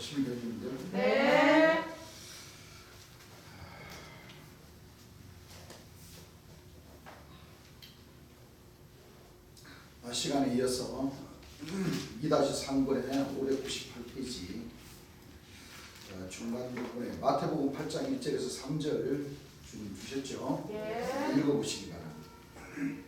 하시면 되는데. 네. 시간에 이어서 2-3권의 598페이지 중간 부분에 마태복음 8장 1절에서 3절 주셨죠. 예. 읽어보시기 바랍니다.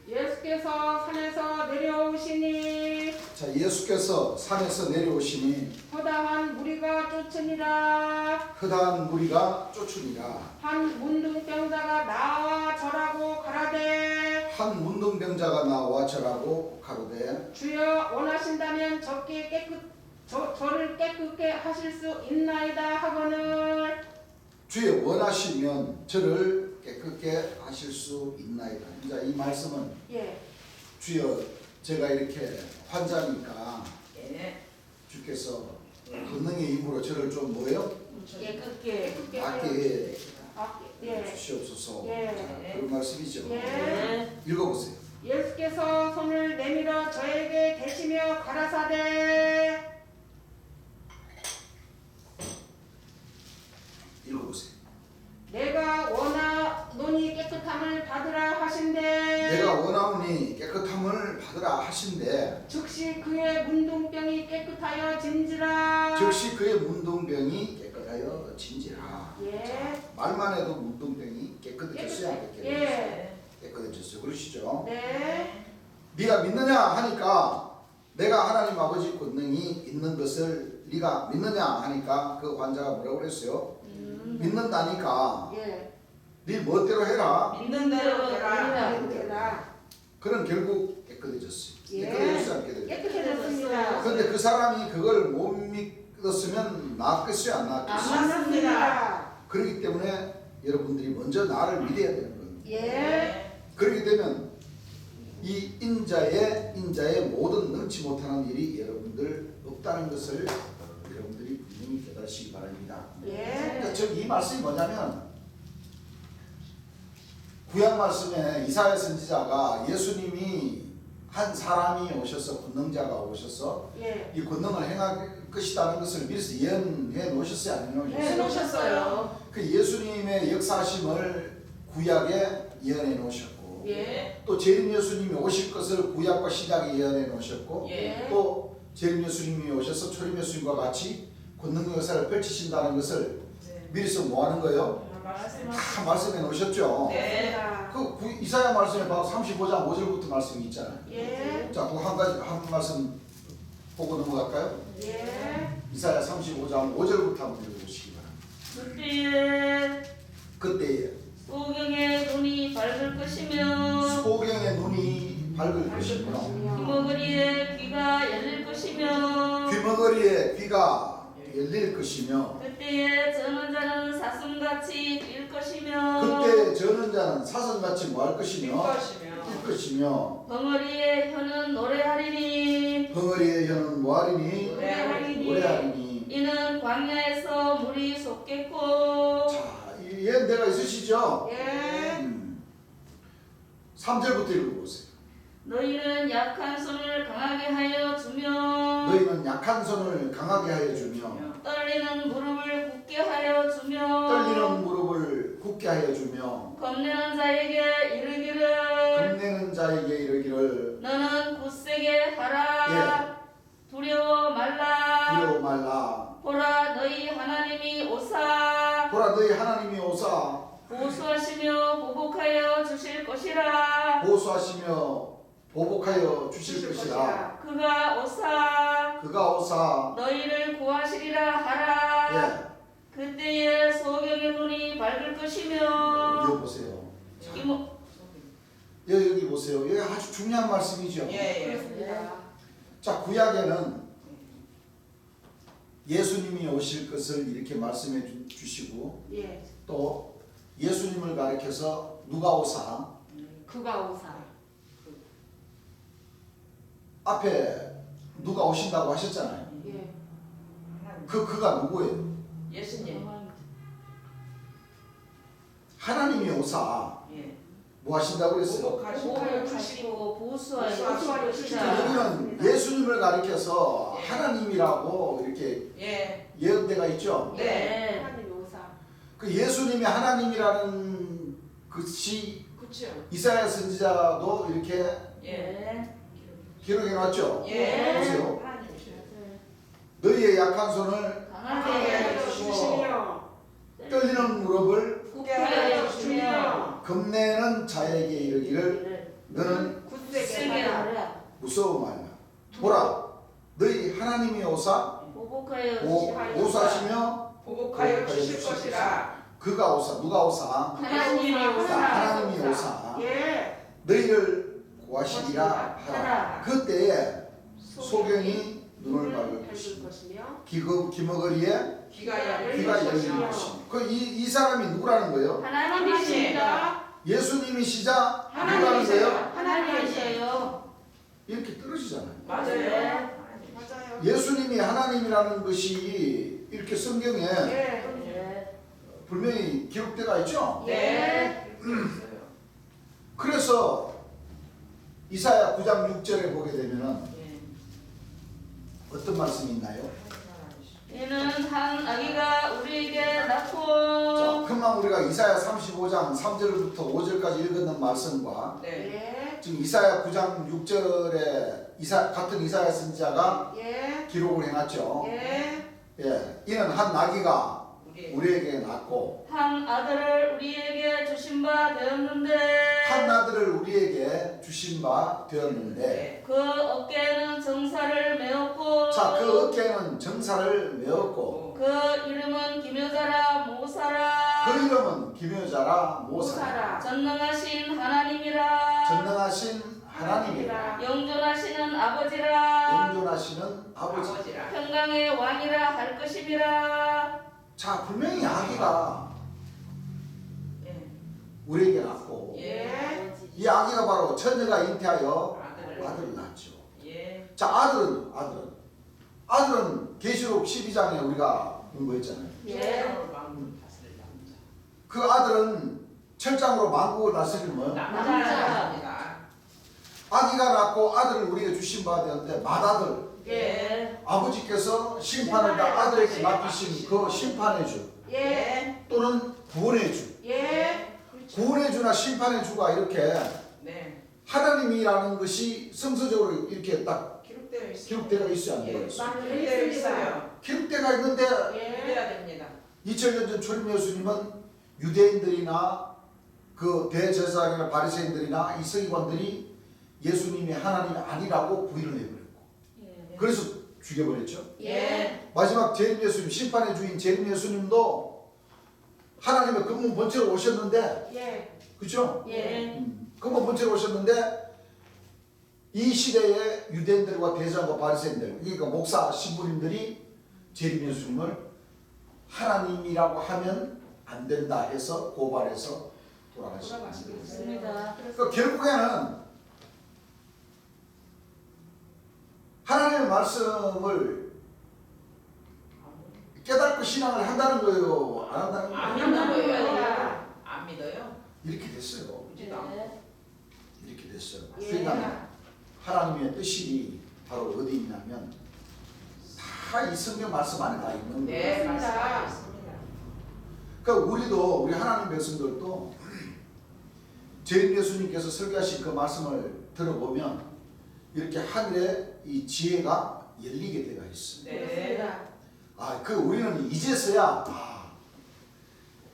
예수께서 산에서 내려오시니 자, 예수께서 산에서 내려오시니 허다한 무리가 쫓으니라. 흔한 무리가 쫓으니라. 한 문둥병자가 나와 절하고 가라되 한 문둥병자가 나와 절하고 가로되 주여 원하신다면 저를 깨끗게 하실 수 있나이다 하거늘 주의 원하시면 저를 깨끗게 하실 수 있나이다. 이제 이 말씀은 예. 주여 제가 이렇게 환자니까 예. 주께서 권능의 힘으로 저를 좀 뭐요? 깨끗게 낫게 예. 주시옵소서. 예. 자, 그런 말씀이죠. 예. 읽어보세요. 예수께서 손을 내밀어 저에게 대시며 가라사대 읽어보세요. 내가 원하노니 깨끗함을 받으라 하신대 내가 원하오니 깨끗함을 받으라 하신대 즉시 그의 문둥병이 깨끗하여 진지라. 즉시 그의 문둥병이 깨끗하여 진지라. 예. 자, 말만 해도 문둥병이 깨끗해졌어요. 안 깨끗해졌어요? 예. 깨끗해졌어요. 그러시죠? 네. 네가 믿느냐 하니까 내가 하나님 아버지 권능이 있는 것을 네가 믿느냐 하니까 그 환자가 뭐라고 그랬어요? 믿는다니까 예. 네 멋대로 해라. 믿는 대로 되라. 깨끗해라. 그럼 결국 깨끗해졌어요. 예. 깨끗해졌어요? 안 깨끗해졌어요? 깨끗해졌습니다. 그런데 그 사람이 그걸 못 믿었으면 나았겠어요? 안 나았겠어요? 맞습니다. 그렇기 때문에 여러분들이 먼저 나를 믿어야 되는 겁니다. 예. 그렇게 되면 이 인자의 모든 능치 못하는 일이 여러분들 없다는 것을 여러분들이 분명히 깨달으시기 바랍니다. 예. 그러니까 이 말씀이 뭐냐면 구약 말씀에 이사야 선지자가 예수님이 한 사람이 오셔서 권능자가 오셔서 예. 이 권능을 행할 것이라는 것을 미리서 예언해 놓으셨어요? 안 해놓으셨어요? 해 놓으셨어요. 그 예수님의 역사심을 구약에 예언해 놓으셨고 예. 또 재림 예수님이 오실 것을 구약과 신약에 예언해 놓으셨고 예. 또 재림 예수님이 오셔서 초림 예수님과 같이 권능의 역사를 펼치신다는 것을 미리서 뭐 하는 거예요? 다 말씀해 놓으셨죠? 네. 그 이사야 말씀에 바로 35장 5절부터 말씀이 있잖아요. 예. 자, 그 한 말씀 보고 넘어갈까요? 예. 이사야 35장 5절부터 한번 읽어보시기 바랍니다. 그때에 소경의 눈이 밝을 것이며 소경의 눈이 밝을 것이며 귀머거리의 귀가 열릴 것이며 귀머거리에 귀가 열릴 것이며 그때에 저는 자는 사슴같이 뛸 것이며 그때 저는 자는 사슴같이 뭐 할 것이며 뛸 것이며 벙어리의 혀는 노래하리니 벙어리의 혀는 뭐하리니 노래하리니. 이는 광야에서 물이 솟겠고. 자, 이 예언대가 있으시죠? 예. 3절부터 읽어보세요. 너희는 약한 손을 강하게 하여 주며 너희는 약한 손을 강하게 하여 주며 떨리는 무릎을 굳게 하여 주며 떨리는 무릎을 굳게 하여 주며 겁내는 자에게 이르기를 겁내는 자에게 이르기를 너는 굳세게 하라. 두려워 말라. 두려워 말라. 보라 너희 하나님이 오사 보라 너희 하나님이 오사 보수하시며 보복하여 주실 것이라. 보수하시며 보복하여 주실 것이라. 그가 오사 그가 오사 너희를 구하시리라 하라. 예. 그때에 소경의 눈이 밝을 것이며. 여기 보세요. 이모 여기 보세요. 여기 아주 중요한 말씀이죠. 그렇습니다. 자, 구약에는 예수님이 오실 것을 이렇게 말씀해 주시고 예. 또 예수님을 가리켜서 누가 오사 그가 오사. 앞에 누가 오신다고 하셨잖아요. 예. 그가 누구예요? 예수님. 하나님이 오사 예. 뭐 하신다고 그랬어요? 보복하여 주시고 보수하여 보수하여 주시라. 여기는 예수님을 가리켜서 예. 하나님이라고 이렇게 예. 예언된 때가 있죠. 네. 하나님 오사. 그 예수님이 하나님이라는 것이 그쵸. 이사야 선지자도 이렇게 예. 기록해 놨죠. 예. 보세요. 하나님이시여. 너희의 약한 손을 강하게 하나님 해주시고 주시며 떨리는 무릎을 굳게 하여 하여 주시며 주시며 겁내는 자에게 이르기를 너는 굳세게 세게 하라. 하라. 무서워 말라. 보라, 너희 하나님이 오사 보복하여 오사시며 보복하여 주실 것이라. 그가 오사. 누가 오사? 하나님이 오사. 하나님이 오사. 예. 너희를 구하시리라 하라. 하라. 그때에 소경이 눈을 밝을 밝을 것이며 기머거리에 귀가 열릴 귀가 열릴 것이며 것이. 이 사람이 누구라는 거예요? 하나님이십니다. 예수님이시자 누구라는 하나님이세요. 거예요? 하나님이세요. 이렇게 떨어지잖아요. 맞아요. 예수님이 하나님이라는 것이 이렇게 성경에 예. 예. 분명히 기록되어 있죠. 네. 그래서 이사야 9장 6절에 보게 되면은 어떤 말씀이 있나요? 이는 한 아기가 우리에게 자, 낳고 금방 우리가 이사야 35장 3절부터 5절까지 읽었는 말씀과 네. 지금 이사야 9장 6절에 같은 이사야 선지자가 예. 기록을 해놨죠. 예. 예, 이는 한 아기가 우리에게 낳고 한 아들을 우리에게 주신 바 되었는데 한 아들을 우리에게 주신 바 되었는데 그 어깨에는 정사를 메었고 자, 그 어깨에는 정사를 메었고 그 이름은 기묘자라 모사라 그 이름은 기묘자라 모사 모사라. 전능하신 하나님이라 전능하신 하나님이라 영존하시는 아버지라 영존하시는 아버지. 평강의 왕이라 할 것임이라. 자, 분명히 아기가 우리에게 낳고 예. 이 아기가 바로 처녀가 잉태하여 아들을 낳죠. 자, 아들은 계시록 12장에 우리가 공부했잖아요. 예. 그 아들은 철장으로 만국을 다스릴 뭐요? 남자. 아기가 낳고 아들을 우리에게 주신 바 되었는데 맏아들 예. 아버지께서 심판을 다 아들에게 맡기신 그 심판의 주 예. 또는 구원의 주 예. 구원의 주나 심판의 주가 이렇게 하나님이라는 것이 성서적으로 이렇게 딱 기록되어 있어야 하는 거예요. 기록되어 있는데 예. 2000년 전 초림 예수님은 유대인들이나 그 대제사장이나 바리새인들이나 이 서기관들이 예수님이 하나님이 아니라고 부인을 해버렸고 그래서 죽여버렸죠. 예. 마지막 재림 예수님, 심판의 주인 재림 예수님도 하나님의 근본 본체로 오셨는데 예. 그죠? 예. 근본 본체로 오셨는데 이 시대의 유대인들과 대제사장과 바리새인들 그러니까 목사 신부님들이 재림 예수님을 하나님이라고 하면 안 된다 해서 고발해서 돌아가셨습니다. 맞습니다. 그러니까 결국에는 하나님의 말씀을 깨닫고 신앙을 한다는 거예요? 안 한다는 거예요? 안 믿어요. 이렇게 됐어요. 예. 이렇게 됐어요. 예. 그러니까 하나님의 뜻이 바로 어디 있냐면 다 이 성경 말씀 안에 다 있는 거예요. 네, 맞습니다. 그러니까 우리 하나님 백성들도 재림 예수님께서 설교하신 그 말씀을 들어보면 이렇게 하늘에 이 지혜가 열리게 되어 있습니다. 우리는 이제서야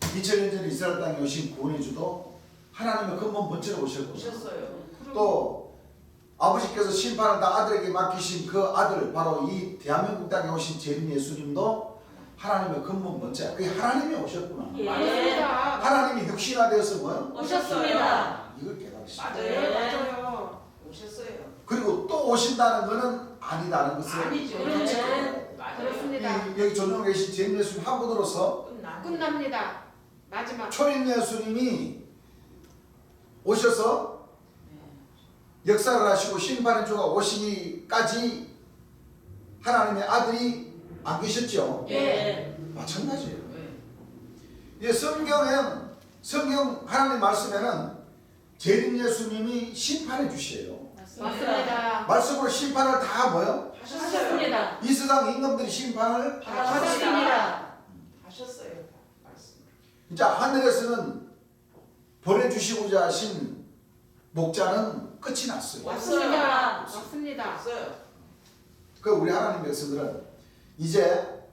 2000년 전에 이스라엘 땅에 오신 구원의 주도 하나님의 근본 본체로 오셨고 또 아버지께서 심판을 다 아들에게 맡기신 그 아들 바로 이 대한민국 땅에 오신 재림 예수님도 하나님의 근본 본체 그게 하나님이 오셨구나. 예. 하나님이 육신화 되어서 뭐요? 오셨습니다. 이걸 깨달으시고 맞아요. 그리고 또 오신다는 것은 아니다는 것을 그렇습니다. 여기 존중하고 계신 재림 예수님 한 분으로서 끝납니다. 마지막. 초림 예수님이 오셔서 역사를 하시고 심판의 주가 오시기까지 하나님의 아들이 안 계셨죠. 예. 마찬가지예요. 성경 하나님 말씀에는 재림 예수님이 심판의 주시예요. 맞습니다. 말씀으로 심판을 다 뭐요? 하셨습니다. 이 세상 임금들이 심판을 받았습니다. 하셨어요. 말씀. 이제 하늘에서는 보내주시고자 하신 목자는 끝이 났어요. 맞습니다. 맞습니다. 없어요. 그 우리 하나님 백성들은 이제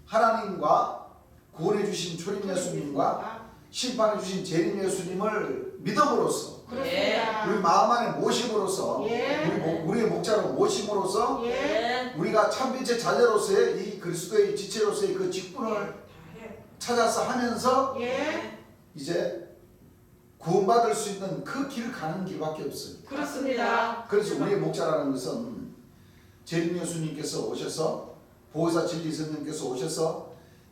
하나님과 구원해 주신 초림 예수님과 심판해 주신 재림 예수님을 믿음으로써 그렇습니다. 우리 마음 안에 모심으로써 예. 우리의 목자로 모심으로써 예. 우리가 참빛의 자녀로서의 이 그리스도의 지체로서의 그 직분을 다 해. 찾아서 하면서 예. 이제 구원받을 수 있는 그 길을 가는 길밖에 없어요. 그렇습니다. 그래서 우리의 목자라는 것은 재림 예수님께서 오셔서 보혜사 진리 성령께서 오셔서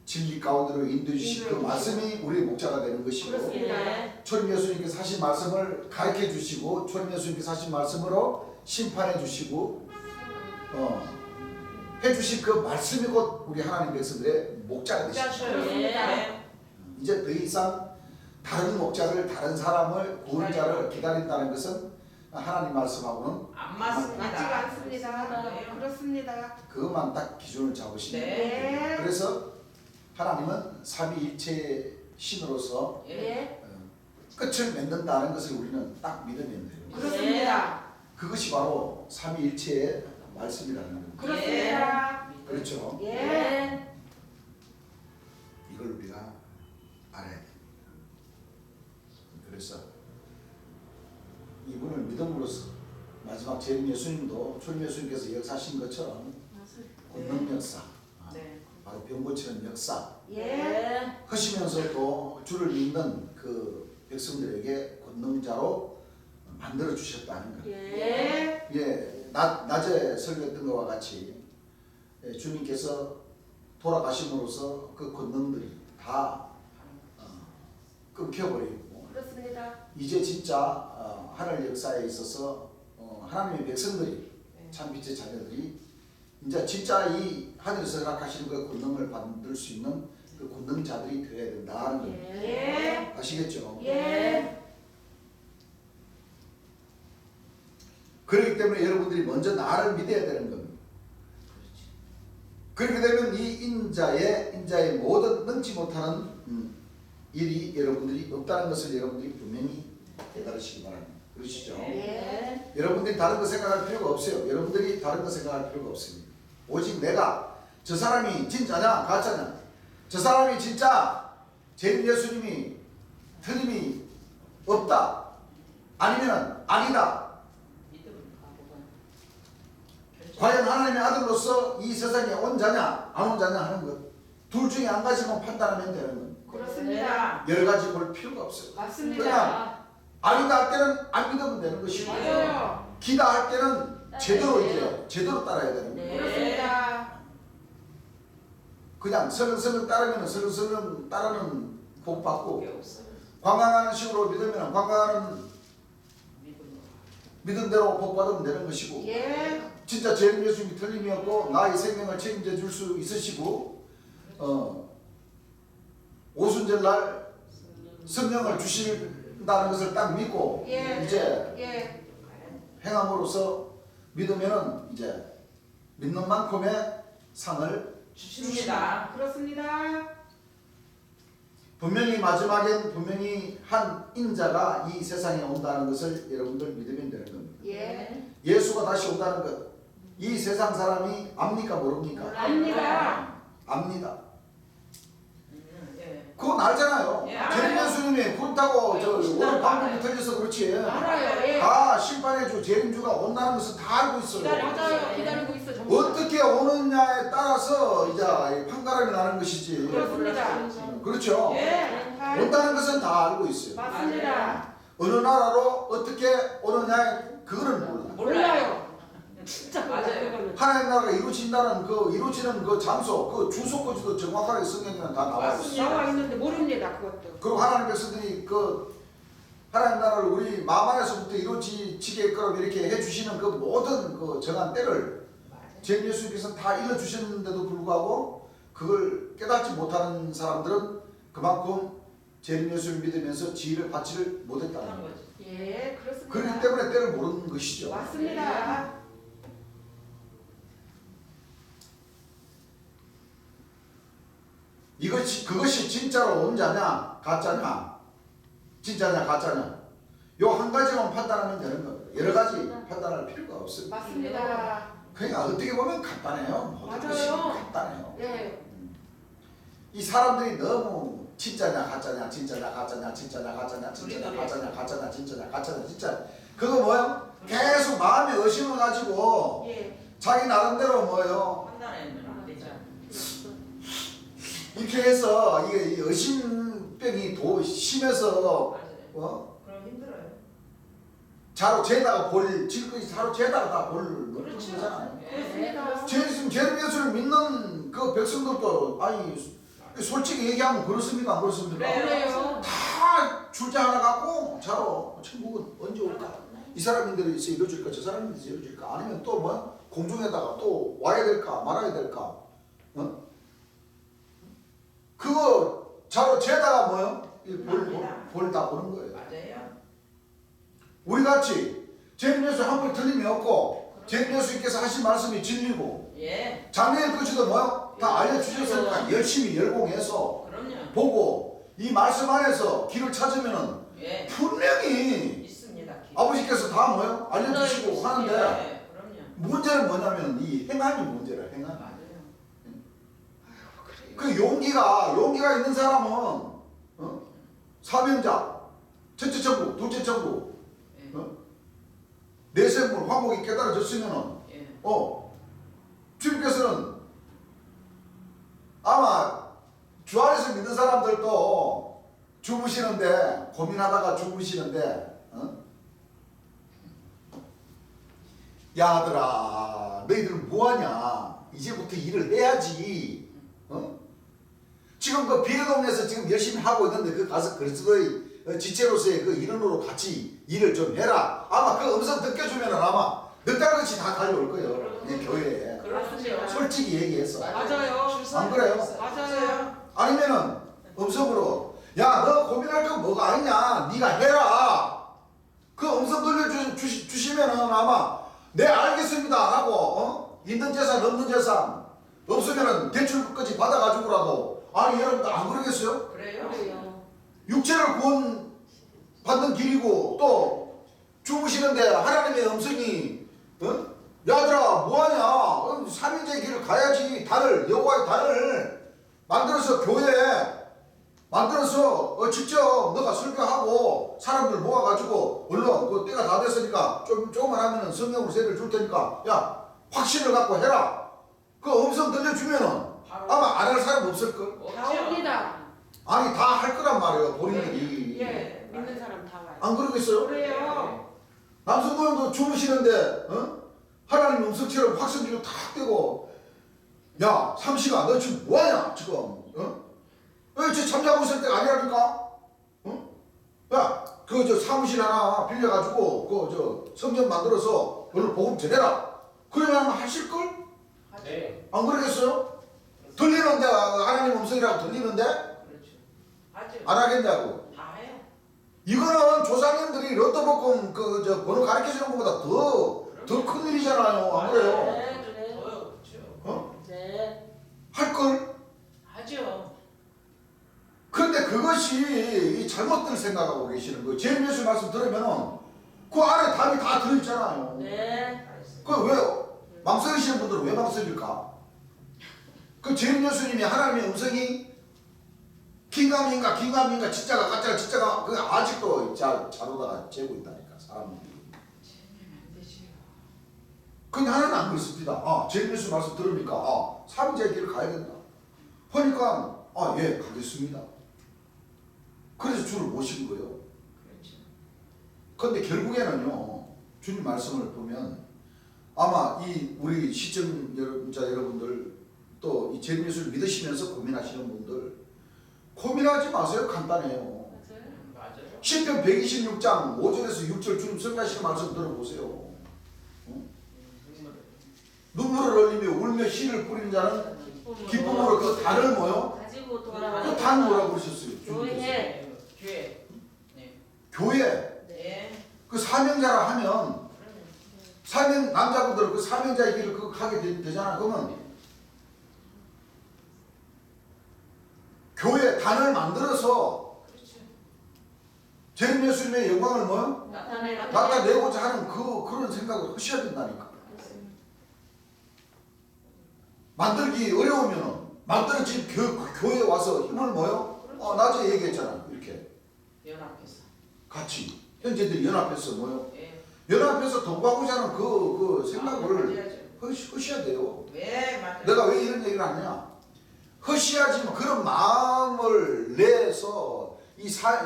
진리 가운데로 인도해 주신 그 말씀이 우리의 목자가 되는 것이고 그렇습니다. 초림 예수님께서 하신 말씀을 가르쳐 주시고 초림 예수님께서 하신 말씀으로 심판해 주시고 해주신 그 말씀이 곧 우리 하나님 백성들의 목자가 되십니다. 네. 이제 더 이상 다른 목자를 다른 사람을 구원자를 기다린다는 것은 하나님 말씀하고는 안 맞습니다. 맞지가 않습니다. 네. 그렇습니다. 그것만 딱 기준을 잡으시면 네. 예. 그래서 하나님은 삼위일체의 신으로서 예. 끝을 맺는다는 것을 우리는 딱 믿으면 돼요. 그렇습니다. 그것이 바로 삼위일체의 말씀이라는 겁니다. 그렇습니다. 그렇죠? 예. 이걸 우리가 알아야 됩니다. 그래서 이분을 믿음으로써 마지막 재림 예수님도 초림 예수님께서 역사하신 것처럼 권능 역사, 네. 바로 병 고치는 역사 예. 하시면서 또 주를 믿는 그 백성들에게 권능자로 만들어 주셨다는 거예요. 예. 예, 낮에 설교했던 것과 같이 주님께서 돌아가심으로써 그 권능들이 다 끊겨버리고 그렇습니다. 이제 진짜 하늘 역사에 있어서 하나님의 백성들이 네. 참빛의 자녀들이 이제 진짜 이 하늘에서 허락하시는 그 권능을 받을 수 있는 그 권능자들이 되어야 된다는 겁니다. 예. 아시겠죠? 예. 그렇기 때문에 여러분들이 먼저 나를 믿어야 되는 겁니다. 그렇게 되면 이 인자의 모든 능치 못하는 일이 여러분들이 없다는 것을 여러분들이 분명히 깨달으시기 바랍니다. 그러시죠? 예. 여러분들이 다른 거 생각할 필요가 없어요. 여러분들이 다른 거 생각할 필요가 없습니다. 오직 내가 저 사람이 진짜냐 가짜냐, 저 사람이 진짜 재림 예수님이 틀림이 없다 아니면 아니다, 믿음은 가보가. 과연 하나님의 아들로서 이 세상에 온 자냐 안 온 자냐 하는 것, 둘 중에 한 가지만 판단하면 되는 겁니다. 그렇습니다. 여러 가지 볼 필요가 없어요. 맞습니다. 아니다 할 때는 안 믿으면 되는 것이고 맞아요. 기다 할 때는 제대로 따라야 되는 거예요. 그렇습니다. 그냥 설렁설렁 따르면 설렁설렁 따르는 복 받고, 그게 없어요. 관광하는 식으로 믿으면 관광하는 믿음은. 믿음대로 복 받으면 되는 것이고, 예. 진짜 재림 예수님이 틀림이 없고 나의 생명을 책임져 줄 수 있으시고 오순절날 성령을 주신다는 것을 딱 믿고 예. 이제 예. 행함으로써 믿으면은 이제 믿는 만큼의 상을 주십니다. 그렇습니다. 분명히 마지막엔 분명히 한 인자가 이 세상에 온다는 것을 여러분들 믿으면 되는 겁니다. 예. 예수가 다시 온다는 것, 이 세상 사람이 압니까 모릅니까? 압니다. 압니다. 예. 그건 알잖아요. 예, 재림 알아요. 예수님이 그렇다고 저 오늘 방법이 알아요. 틀려서 그렇지. 알아요. 예. 다 심판의 주 재림주가 온다는 것은 다 알고 있어요. 맞아요. 기다리고 있어. 정말. 어떻게 오느냐에 따라서 이제 판가름이 나는 것이지. 그렇습니다. 그렇죠. 예. 다 온다는 것은 다 알고 있어요. 맞습니다. 어느 나라로 어떻게 오느냐에 그거는 몰라. 몰라요. 진짜 맞아요. 몰라요. 그거는. 하나님 나라가 이루어진다는 그 이루어지는 그 장소, 그 주소까지도 정확하게 성경에는 다 나와 있어요. 맞습니다. 나와 있는데 모릅니다. 그것도. 그리고 하나님 백성들이 그 하나님 나라를 우리 마음 안에서부터 이루어지게끔 이렇게 해주시는 그 모든 그 정한 때를 제 예수님께서 다 일러주셨는데도 불구하고 그걸 깨닫지 못하는 사람들은 그만큼 재림 예수를 믿으면서 지혜를 받지를 못했다는 거예요. 예, 그렇습니다. 그렇기 때문에 때를 모르는 것이죠. 맞습니다. 그것이 진짜로 온자냐 가짜냐, 진짜냐 가짜냐, 요 한 가지만 판단하면 되는 겁니다. 여러 가지 판단할 필요가 없습니다. 맞습니다. 그러니까 어떻게 보면 간단해요. 모든 것이 맞아요. 간단해요. 예. 이 사람들이 너무 진짜냐 가짜냐, 진짜냐 가짜냐, 진짜냐 가짜냐, 진짜냐 우리들이. 가짜냐, 가짜냐 진짜냐, 가짜냐 진짜, 그거 뭐요? 계속 마음에 의심을 가지고 예. 자기 나름대로 뭐요? 판단하면 안 되죠. 이렇게 해서 이게 이 의심병이 심해서 맞아요. 그럼 힘들어요. 자로 재다가 볼 지금까지 자로 재다가 다 볼 놓는 그렇죠. 거잖아요. 그렇습니다. 죄를 예수를 믿는 그 백성들도 아니 솔직히 얘기하면 그렇습니까 안 그렇습니까? 그래요. 다 줄자 하나 갖고 자로 천국은 언제 올까? 이 사람들이 있어 이루어질까? 저 사람들이 있어 이루어질까? 아니면 또 뭐 공중에다가 또 와야 될까? 말아야 될까? 어? 그거 자로 재다가 뭐요? 볼다 보는 거예요. 맞아요. 우리 같이 재림예수 한번 틀림이 없고 재림예수님께서 하신 말씀이 진리고 예. 장래의 끝이도 뭐요? 다 알려주셨으니까 열심히 열공해서 그럼요. 보고 이 말씀 안에서 길을 찾으면은 예. 분명히 있습니다. 아버지께서 다 뭐요? 알려주시고 하는데 예. 그럼요. 문제는 뭐냐면 이 행함이 문제라. 행함. 맞아요. 그 용기가 있는 사람은 사명자, 첫째 천국, 둘째 천국, 예. 내생물 화목이 깨달아졌으면은 예. 주님께서는 아마 주 안에서 믿는 사람들도 주무시는데 고민하다가 주무시는데 야 아들아 너희들은 뭐하냐 이제부터 일을 해야지. 지금 그 비례동네에서 지금 열심히 하고 있는데 그 가서 그리스도의 지체로서의 그 일원으로 같이 일을 좀 해라. 아마 그 음성 느껴주면은 아마 늑다같이 다 달려올 거예요. 이 교회에. 그렇죠. 솔직히 얘기해서. 맞아요. 안 그래요? 맞아요. 아니면은 음성으로 야 너 고민할 건 뭐가 아니냐 네가 해라. 그 음성 들려주시면은 아마 네 알겠습니다 하고 있는 재산 없는 재산 없으면은 대출까지 받아가지고라도 아니 여러분들 안 그러겠어요? 그래요? 그래요. 육체를 구원 받는 길이고 또 주무시는데 하나님의 음성이 야들아 뭐하냐 삼일제의 길을 가야지. 달을 여호와의 달을 만들어서 교회에 만들어서 직접 너가 설교하고 사람들 모아가지고 얼른 그 때가 다 됐으니까 조금만 하면은 성령으로 세례를 줄 테니까 야 확신을 갖고 해라. 그 음성 들려주면은 아마 안 할 사람 없을걸? 다 옵니다. 아니 다 할 거란 말이에요 본인들이. 예. 믿는 사람 다 와요. 안 그러겠어요? 그래요. 남성도도 주무시는데 하나님 음성처럼 확성기로 탁 떼고 야 삼시가 너 지금 뭐하냐 지금 왜 저 잠자고 있을 때가 아니라니까? 야 그 저 사무실 하나 빌려가지고 그 저 성전 만들어서 오늘 복음 전해라. 그러면 하실걸? 네. 안 그러겠어요? 들리는데 하나님 음성이라고 들리는데 그렇죠. 하죠. 안 하겠냐고. 다 해요. 이거는 조상님들이 로또복음 그 저 번호 가르쳐주는 것보다 더 큰 일이잖아요. 안 그래요? 네, 그래. 그렇죠. 네. 할걸? 하죠. 그런데 그것이 이 잘못들 생각하고 계시는 거예요. 재림예수 말씀 들으면은 그 안에 답이 다 들어있잖아요. 네. 그 왜 망설이시는 분들은 왜 망설일까? 그 재림예수님이 하나님의 음성이 긴가민가 진짜가 가짜가 진짜가 그 아직도 자로다가 재고 있다니까 사람들이. 안 되지요. 근데 하나는 안 그렇습니다. 재림예수 말씀 들으니까 삼위자의 길을 가야 된다. 하니까 예 가겠습니다. 그래서 주를 모신 거예요. 그렇죠. 근데 결국에는요 주님 말씀을 보면 아마 이 우리 시청자 여러분들 또 이 재림예수를 믿으시면서 고민하시는 분들 고민하지 마세요. 간단해요. 맞아요. 시편 126장 5절에서 6절 주님 설교하시는 말씀 들어보세요. 눈물을 흘리며 울며 씨를 뿌리는 자는 기쁨으로 그 단을 뭐요? 가지고 그 돌아와요. 단 뭐라고 그러셨어요? 주님께서. 교회. 교회. 네. 교회. 네. 사명자라 하면 사명 남자분들은 그 사명자의 길을 그거 가게 되잖아. 그러면 교회 단을 만들어서 그렇죠. 재림 예수님의 영광을 뭐 나타내라. 나타내고자 하는 그런 생각을 하셔야 된다니까. 만들기 어려우면은 만들어진 교회에 와서 힘을 모여 낮에 얘기했잖아. 이렇게 연합해서. 같이 형제들이 연합해서 모여 예. 연합해서 동거하고자 하는 그 생각을 맞아야죠. 하셔야 돼요. 네, 맞아요. 내가 왜 이런 얘기를 하느냐? 허시하지만 그런 마음을 내서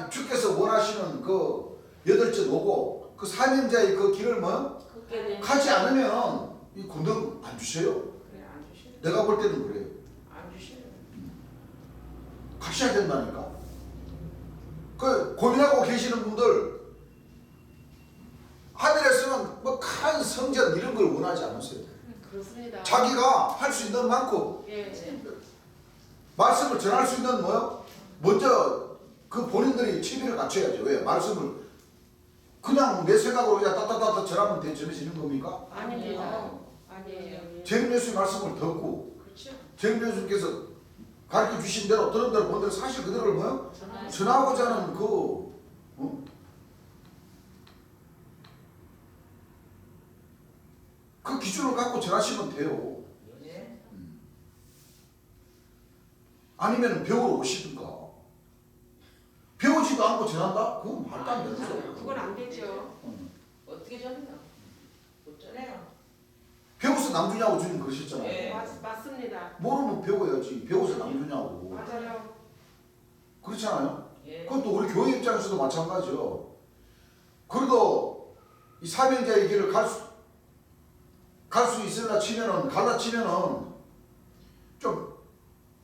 주께서 원하시는 그 8절 오고 그 사명자의 그 길을 뭐 걷게 되면 가지 않으면 이 군등 안 주셔요. 그래, 안 주시네. 내가 볼 때는 그래요. 안 주시네. 가셔야 된다니까. 그 고민하고 계시는 분들 하늘에서는 뭐 큰 성전 이런 걸 원하지 않으세요. 그렇습니다. 자기가 할 수 있는 만큼 예. 말씀을 전할 수 있는 뭐요? 먼저 그 본인들이 치비를 갖춰야죠. 왜? 말씀을 그냥 내 생각으로 그냥 따따따따 전하면 전해지는 겁니까? 아닙니다. 아니에요. 재림 예수의 말씀을 듣고 그렇죠. 재림 예수께서 가르쳐 주신 대로 들은 대로 본 대로 사실 그대로를 뭐요? 전하고자 하는 그 기준을 갖고 전하시면 돼요. 예. 아니면 배우러 오시든가. 배우지도 않고 전한다? 그건 말도 안 되는 소리예요. 그건 안 되죠. 어떻게 전해요? 못 전해요. 배워서 남주냐고 주님 그러셨잖아요. 예. 맞습니다. 모르면 배워야지. 배워서 남주냐고. 맞아요. 그렇잖아요. 예. 그것도 우리 교회 입장에서도 마찬가지죠. 그래도 이 사명자의 길을 갈 수 있으려 치면은 좀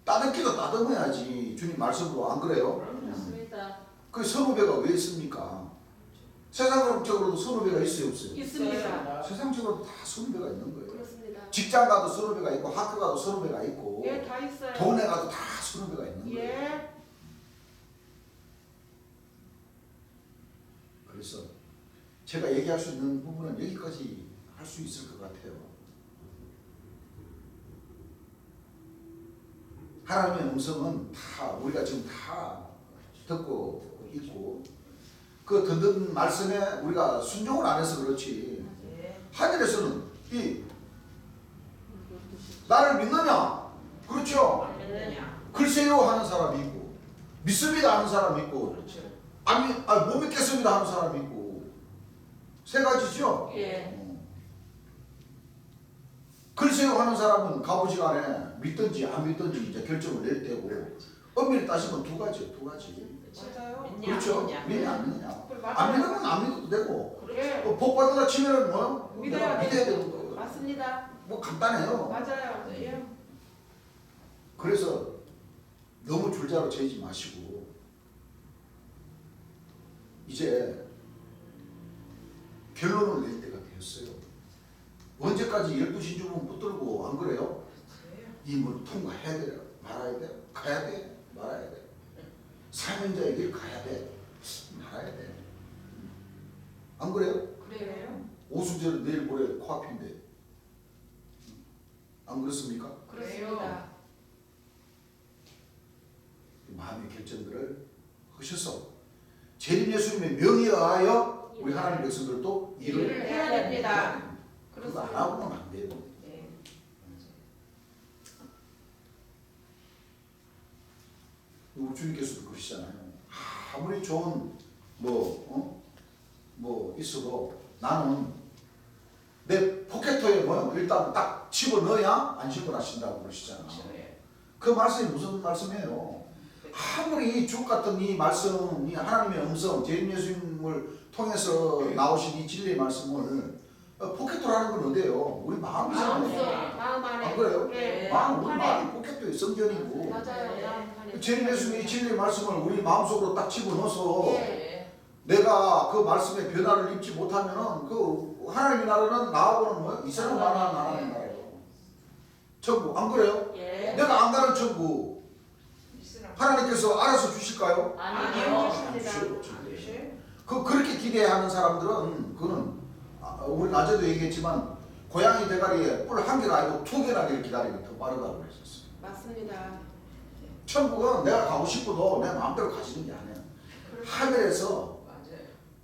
따듬기도 따듬어야지. 주님 말씀으로 안 그래요? 맞습니다. 그 선후배가 왜 있습니까? 세상적으로도 선후배가 있어요, 없어요? 있습니다. 세상적으로도 다 선후배가 있는 거예요. 그렇습니다. 직장 가도 선후배가 있고 학교 가도 선후배가 있고 예, 다 있어요. 동네 가도 다 선후배가 있는 거예요. 예. 그래서 제가 얘기할 수 있는 부분은 여기까지 할 수 있을 것 같아요. 하나님의 음성은 다 우리가 지금 다 듣고 있고 그 듣는 말씀에 우리가 순종을 안 해서 그렇지 예. 하늘에서는 나를 믿느냐? 그렇죠. 안 믿느냐? 글쎄요 하는 사람이 있고 믿습니다 하는 사람이 있고 그렇죠. 못 믿겠습니다 하는 사람이 있고 세 가지죠. 예. 글쎄요 하는 사람은 가부지간에 믿든지 안 믿든지 이제 결정을 낼 때고 엄밀히 따지면 두 가지. 맞아요. 믿냐? 그렇죠. 믿냐? 믿냐 안 믿느냐. 그걸 안 맞아요. 믿으면 안 믿어도 되고 예. 복 받으라 치면은 뭐 믿어야 믿어야 되고. 되는 거예요. 맞습니다. 뭐 간단해요. 맞아요. 예. 그래서 너무 줄자로 재지 마시고 이제 결론을 낼 때가 되었어요. 언제까지 12신주문 붙들고 안 그래요? 이 뭘 통과해야 돼요? 말아야 돼요? 가야 돼? 말아야 돼? 사명자의 길 가야 돼? 말아야 돼? 안 그래요? 그래요. 오순절은 내일 모레 코앞인데 안 그렇습니까? 그렇습니다. 마음의 결정들을 하셔서 재림 예수님의 명의에 의하여 우리 하나님 백성들도 일을 일을 해야 됩니다. 그거 안 그렇습니다. 하고는 안 돼요. 예. 우리 주님께서도 그러시잖아요. 아무리 좋은 뭐 있어도 나는 내 포켓토에 뭐 일단 딱 집어넣어야 안 집어넣으신다고 그러시잖아요. 예. 그 말씀이 무슨 말씀이에요? 아무리 주옥 같은 이 말씀, 이 하나님의 음성, 재림 예수님을 통해서 나오신 이 진리의 말씀을 포켓토라는 건 어때요? 우리 마음이잖아요. 마음 안에. 안 그래요? 예. 우리 마음 안에. 마음이 포켓토의 성전이고 맞아요. 마음 안에. 재림 예수님의 이 진리의 말씀을 우리 마음속으로 딱 집어넣어서 예. 내가 그 말씀의 변화를 입지 못하면은 그 하나님의 나라는 나하고는 뭐야? 이스라엘 나라의 나라예요. 천국 안 그래요? 예. 내가 안 가는 천국 이스라엘. 하나님께서 알아서 주실까요? 아니요. 아니요. 안 주셔요. 안 주셔요? 그렇게 기대하는 사람들은 그거는 우리 낮에도 얘기했지만 고양이 대가리에 뿔 한 개가 아니고 2개나 기다리는 게 더 빠르다고 그랬었어요. 맞습니다. 천국은 내가 가고 싶어도 내 마음대로 가지는 게 아니야. 하늘에서 맞아요.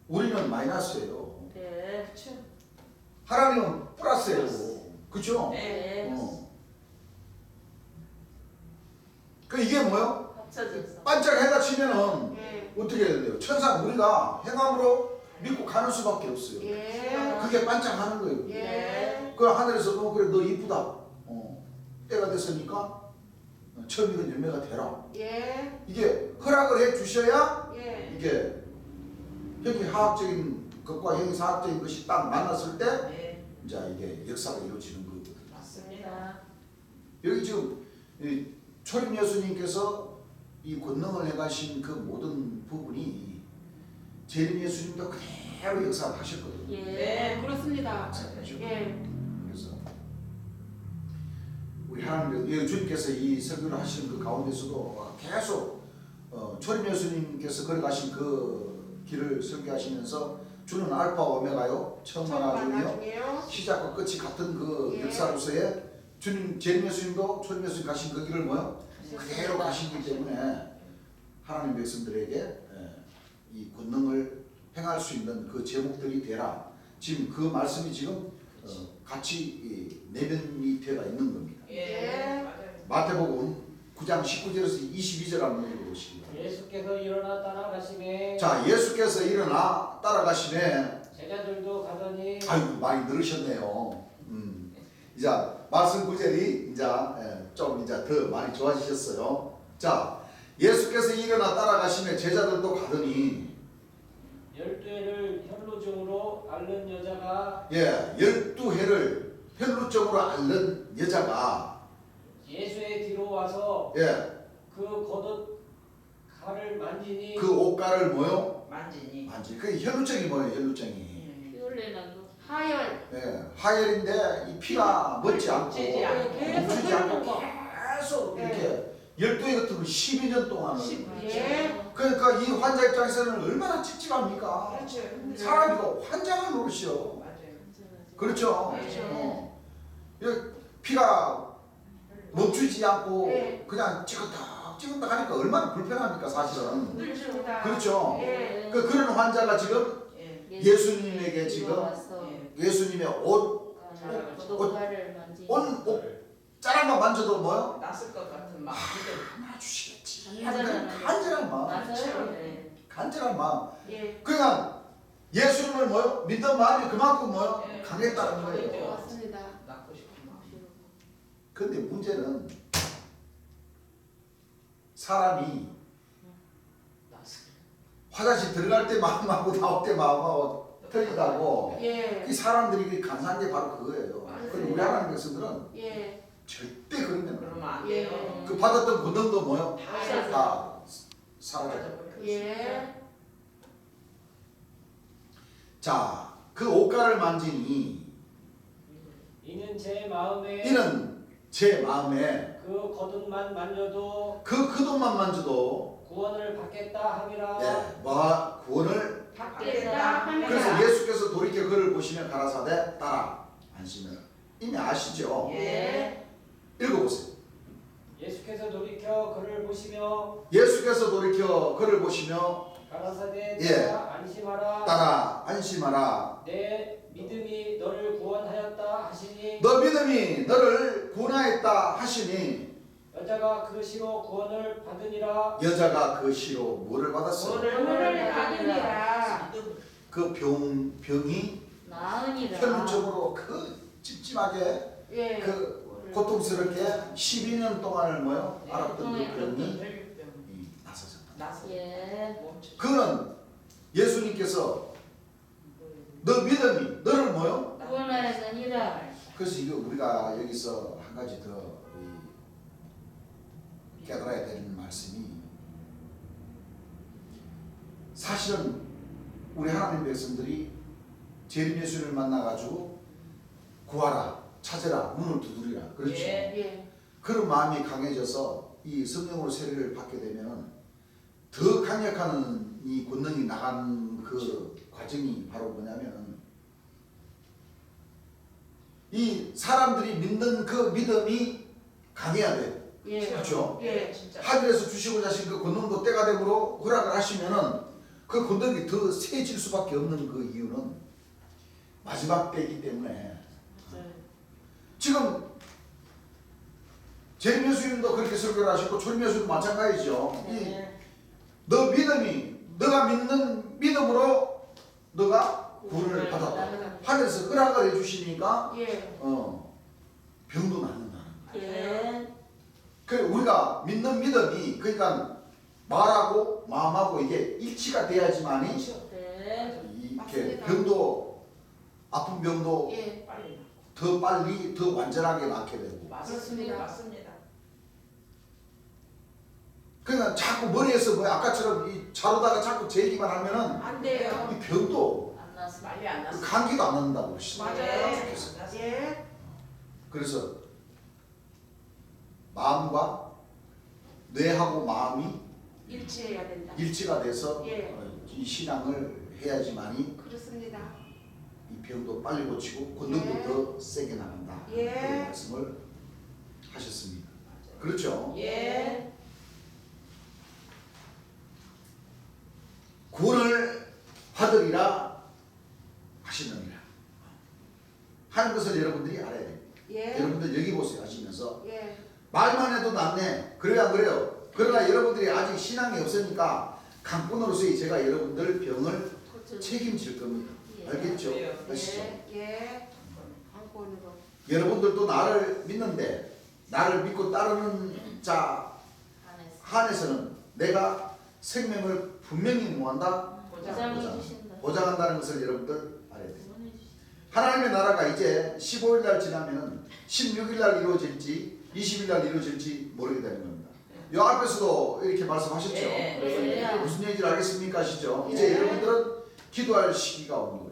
우리는 마이너스예요. 네. 그렇죠. 하나님은 플러스예요. 그렇죠? 네. 그 이게 뭐요? 합쳐졌어. 반짝 해가 치면은 예. 어떻게 해야 돼요? 천상 우리가 행함으로 믿고 가는 수밖에 없어요. 예. 그게 반짝하는 거예요. 예. 그 하늘에서 그래 너 이쁘다. 때가 됐으니까 천이건 열매가 되라. 예. 이게 허락을 해 주셔야 예. 이게 형이화학적인 것과 형이사학적인 것이 딱 만났을 때 네. 이제 이게 역사가 이루어지는 거거든요. 맞습니다. 여기 지금 이 초림 예수님께서 이 권능을 해가신 그 모든 부분이 재림 예수님도 그대로 역사를 하셨거든요. 예. 네, 그렇습니다. 그렇죠? 예. 그래서 우리 하나님 주님께서 이 설교를 하시는 그 가운데서도 계속 초림 예수님께서 걸어가신 그 길을 설교하시면서 주는 알파 오메가요 처음과 나중이요 나중에요. 시작과 끝이 같은 그 예. 역사로서의 주님 재림 예수님도 초림 예수님 가신 그 길을 뭐요 그대로 가시기 때문에 하나님 백성들에게 이 권능을 행할 수 있는 그 제목들이 되라. 지금 그 말씀이 지금 같이 내면이 되어 있는 겁니다. 예. 맞아요. 마태복음 9장 19절에서 22절 한번 읽어보시기 바랍니다. 예수께서 일어나 따라가시매 자, 예수께서 일어나 따라가시매 제자들도 가더니 아이고 많이 늘으셨네요. 이제 말씀 구절이 이제 좀 이제 더 많이 좋아지셨어요. 자, 예수께서 일어나 따라가시매 제자들도 가더니 12해를 혈루증으로 앓는 여자가 12해를 혈루증으로 앓는 여자가 예수의 뒤로 와서 그 겉옷 칼을 만지니 그 옷가를 뭐요? 만지니. 만지. 그 혈루증이 뭐예요? 혈루증이. 예. 피올레난 거. 하열. 하열인데 이 피가 멎지 않고 멈추지 않고. 멈추지 않고 흐르는 거. 계속 네. 이렇게 12해 같은 거 12년 동안을 예. 그러니까 이 환자 입장에서는 얼마나 찝찝합니까? 그렇죠. 사람이가 환장을 노릇이요. 맞아요. 그렇죠? 그렇죠. 이렇게 피가 멈추지 않고 네. 그냥 찌긋덕 하니까 얼마나 불편합니까 사실은. 그렇습니다. 그렇죠? 예. 그런 환자가 지금 예. 예수님에게 지금 와서 예. 예수님의 옷 고도가를 만지. 짜란만 만져도 뭐요? 낫을 것 같은 마음. 하나 주시겠지. 간절한 하는 간절한 마음. 맞아요. 네. 간절한 마음. 예. 그냥 예수님을 뭐요? 믿는 마음이 그만큼 뭐요? 예. 강했다는 그렇죠. 거예요. 맞습니다. 낳고 싶은 마음. 근데 문제는 사람이 낫을. 화장실 들어갈 때 마음하고 나올 때 마음하고 틀리다고. 예. 이 사람들이 간사한 게 바로 그거예요. 맞아요. 그리고 우리 하나님 백성들은 예. 절대 그러면 그러면 안 돼요. 그 받았던 권능도 뭐요? 다 다 사라져. 사라져버렸어요. 예. 자, 그 옷가를 만지니 이는 제 마음에 이는 제 마음에 그 겉옷만 만져도 그 돈만 만져도 구원을 받겠다 함이라 구원을 받겠다 합니다. 그래서 예수께서 돌이켜 그를 보시며 가라사대 따라 안심을 이미 아시죠? 예. 읽어보세요. 예수께서 돌이켜 그를 보시며 예수께서 돌이켜 그를 보시며 가라사대 예. 따라 안심하라 따라 안심하라. 내 믿음이 너를 구원하였다 하시니 너 믿음이 너를 구원하였다 하시니 여자가 그 시로 구원을 받으니라. 여자가 그 시로 뭐를 받았어요? 오늘을 받으리라. 그 병이 나으니라. 혈루증으로 그 찝찝하게 예. 그 고통스럽게 12년 동안을 뭐요? 네, 알았던 그 고통의 병이 혈류병. 나서졌다. 낫을. 예. 멈춰. 그는 예수님께서 너 믿음이 너를 뭐요? 구원하였느니라. 그래서 이거 우리가 여기서 한 가지 더 깨달아야 되는 말씀이 사실은 우리 하나님 백성들이 재림 예수를 만나가지고 구하라 찾으라 문을 두드리라 그렇죠. 예. 예. 그런 마음이 강해져서 이 성령으로 세례를 받게 되면은 더 강력한 이 권능이 나간 그 과정이 바로 뭐냐면 이 사람들이 믿는 그 믿음이 강해야 돼. 예. 그렇죠? 예. 진짜. 하늘에서 주시고자 하신 그 권능도 때가 되므로 허락을 하시면은 그 권능이 더 세질 수밖에 없는 그 이유는 마지막 때이기 때문에 지금 재림 예수님도 그렇게 설교를 하시고 초림 예수님도 마찬가지죠. 너 믿음이 너가 믿는 믿음으로 너가 구원을 받았다. 하늘에서 허락을 해주시니까 예. 병도 낫는다는 거예요. 예. 그 우리가 믿는 믿음이 그러니까 말하고 마음하고 이게 일치가 돼야지만이 이렇게 맞습니다. 병도 아픈 병도 예. 빨리. 더 빨리 더 완전하게 낫게 되고 그렇습니다. 맞습니다. 그러니까 자꾸 머리에서 뭐 아까처럼 이 자르다가 자꾸 재기만 하면은 안 돼요. 이 병도 빨리 안 났어. 감기도 안 난다고 그러시죠. 맞아요. 좋겠어요. 예. 그래서 마음과 뇌하고 마음이 일치해야 된다. 일치가 돼서 예. 이 신앙을 해야지만이 그렇습니다. 이 병도 빨리 고치고 권능도 예. 더 세게 나간다. 예. 그런 말씀을 하셨습니다. 그렇죠? 예. 구원을 받으리라 하시느니라 하는 것을 여러분들이 알아야 됩니다. 예. 여러분들 여기 보세요 하시면서 예. 말만 해도 낫네. 그래야 안 그래요? 그러나 여러분들이 아직 신앙이 없으니까 강권으로서의 제가 여러분들 병을 책임질 겁니다. 알겠죠? 아시죠? 예. 한권으로. 여러분들도 나를 믿는데 나를 믿고 따르는 자 한에서는 내가 생명을 분명히 뭐한다? 보장한다는 것을 여러분들 알아야 돼요. 하나님의 나라가 이제 15일 날 지나면 16일 날 이루어질지 20일 날 이루어질지 모르게 되는 겁니다. 이 앞에서도 이렇게 말씀하셨죠. 그렇습니다. 무슨 얘기를 알겠습니까? 아시죠? 이제 네. 여러분들은 기도할 시기가 온 거예요.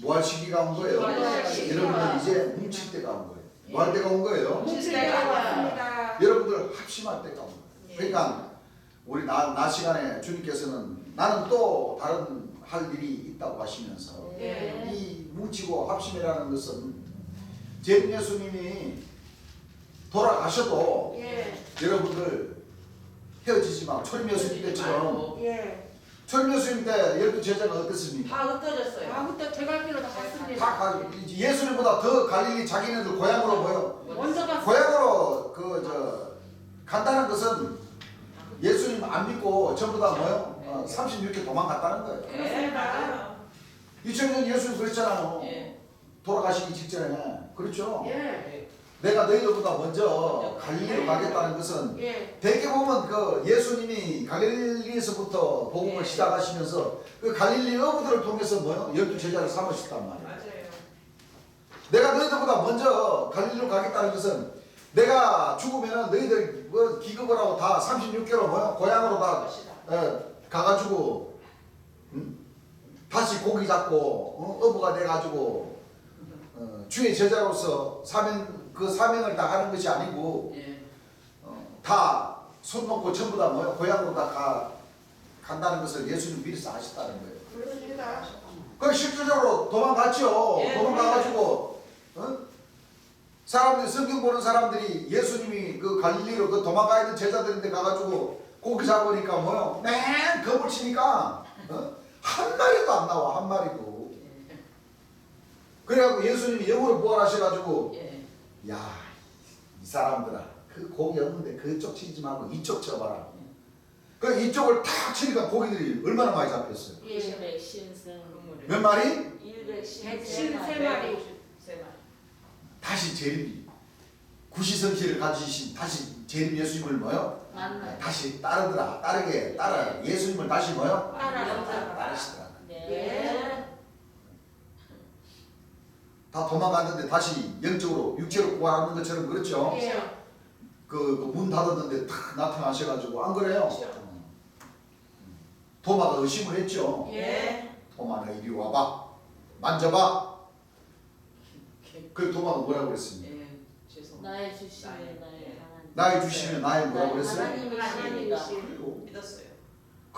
뭐 할 시기가 온 거예요? 기도할 시기가. 여러분들 이제 뭉칠 때가 온 거예요. 뭐 할 때가 온 거예요? 뭉칠 때가 왔습니다. 여러분들 합심할 때가 온 거예요. 그러니까 우리 낮 시간에 주님께서는 나는 또 다른 할 일이 있다고 하시면서 예. 이 뭉치고 합심이라는 것은 재림 예수님이 돌아가셔도 예. 여러분들 헤어지지 마. 초림 예수님 때처럼 예. 초림 예수님 때 12제자가 어땠습니까? 다 흩어졌어요. 아무튼 제갈길로 다 갔습니다. 다 예수님보다 더 갈릴리 자기네들 고향으로 뭐요? 먼저 갔어요. 고향으로 간다는 것은 예수님 안 믿고 전부 다 뭐요? 36개 도망갔다는 거예요. 네, 맞아요. 2000년 예수님 그랬잖아요. 예. 돌아가시기 직전에. 그렇죠? 예. 내가 너희들보다 먼저 갈릴리로 가겠다는 것은 예. 대개 보면 그 예수님이 갈릴리에서부터 복음을 예. 시작하시면서 그 갈릴리 어부들을 통해서 뭐요? 12제자를 삼으셨단 말이에요. 맞아요. 내가 너희들보다 먼저 갈릴리로 가겠다는 것은 내가 죽으면은 너희들 뭐 기급을 하고 다 36개로 뭐요? 고향으로 다 가가지고 다시 고기 잡고 어부가 돼가지고 주의 제자로서 그 사명을 다 하는 것이 아니고 예. 다 손 놓고 전부 다 뭐요? 고향으로 다 간다는 것을 예수님 미리서 하셨다는 거예요. 그렇습니다. 그 실질적으로 도망갔죠. 예, 도망가가지고 사람들이 성경 보는 사람들이 예수님이 그 갈릴리로 그 도망가 있는 제자들인데 가가지고 고기 잡으니까 뭐요? 맨 겁을 치니까 한 마리도 안 나와. 한 마리도. 그래갖고 예수님이 영으로 부활하셔가지고 예. 야, 이 사람들아 그 고기 없는데 그쪽 치지 말고 이쪽 쳐봐라. 그 이쪽을 탁 치니까 고기들이 얼마나 많이 잡혔어요. 예. 몇 마리? 153마리. 다시 재림이 구시성시를 가지신 다시 재림 예수님을 뭐요? 다시 따라 예수님을 다시 뭐요? 따르시더라. 예. 다 도망갔는데 다시 영적으로 육체로 구하는 것처럼 그렇죠? 예. 그 문 닫았는데 탁 나타나셔가지고 안 그래요? 그렇죠. 도마가 의심을 했죠. 예. 도마 너 이리 와봐, 만져봐. 그 도마가 뭐라고 그랬습니까? 예. 죄송. 나의 주시면 나의 하나님. 나의 주시면 나의 뭐라고 그랬어요? 하나님이십니다. 그리고 믿었어요.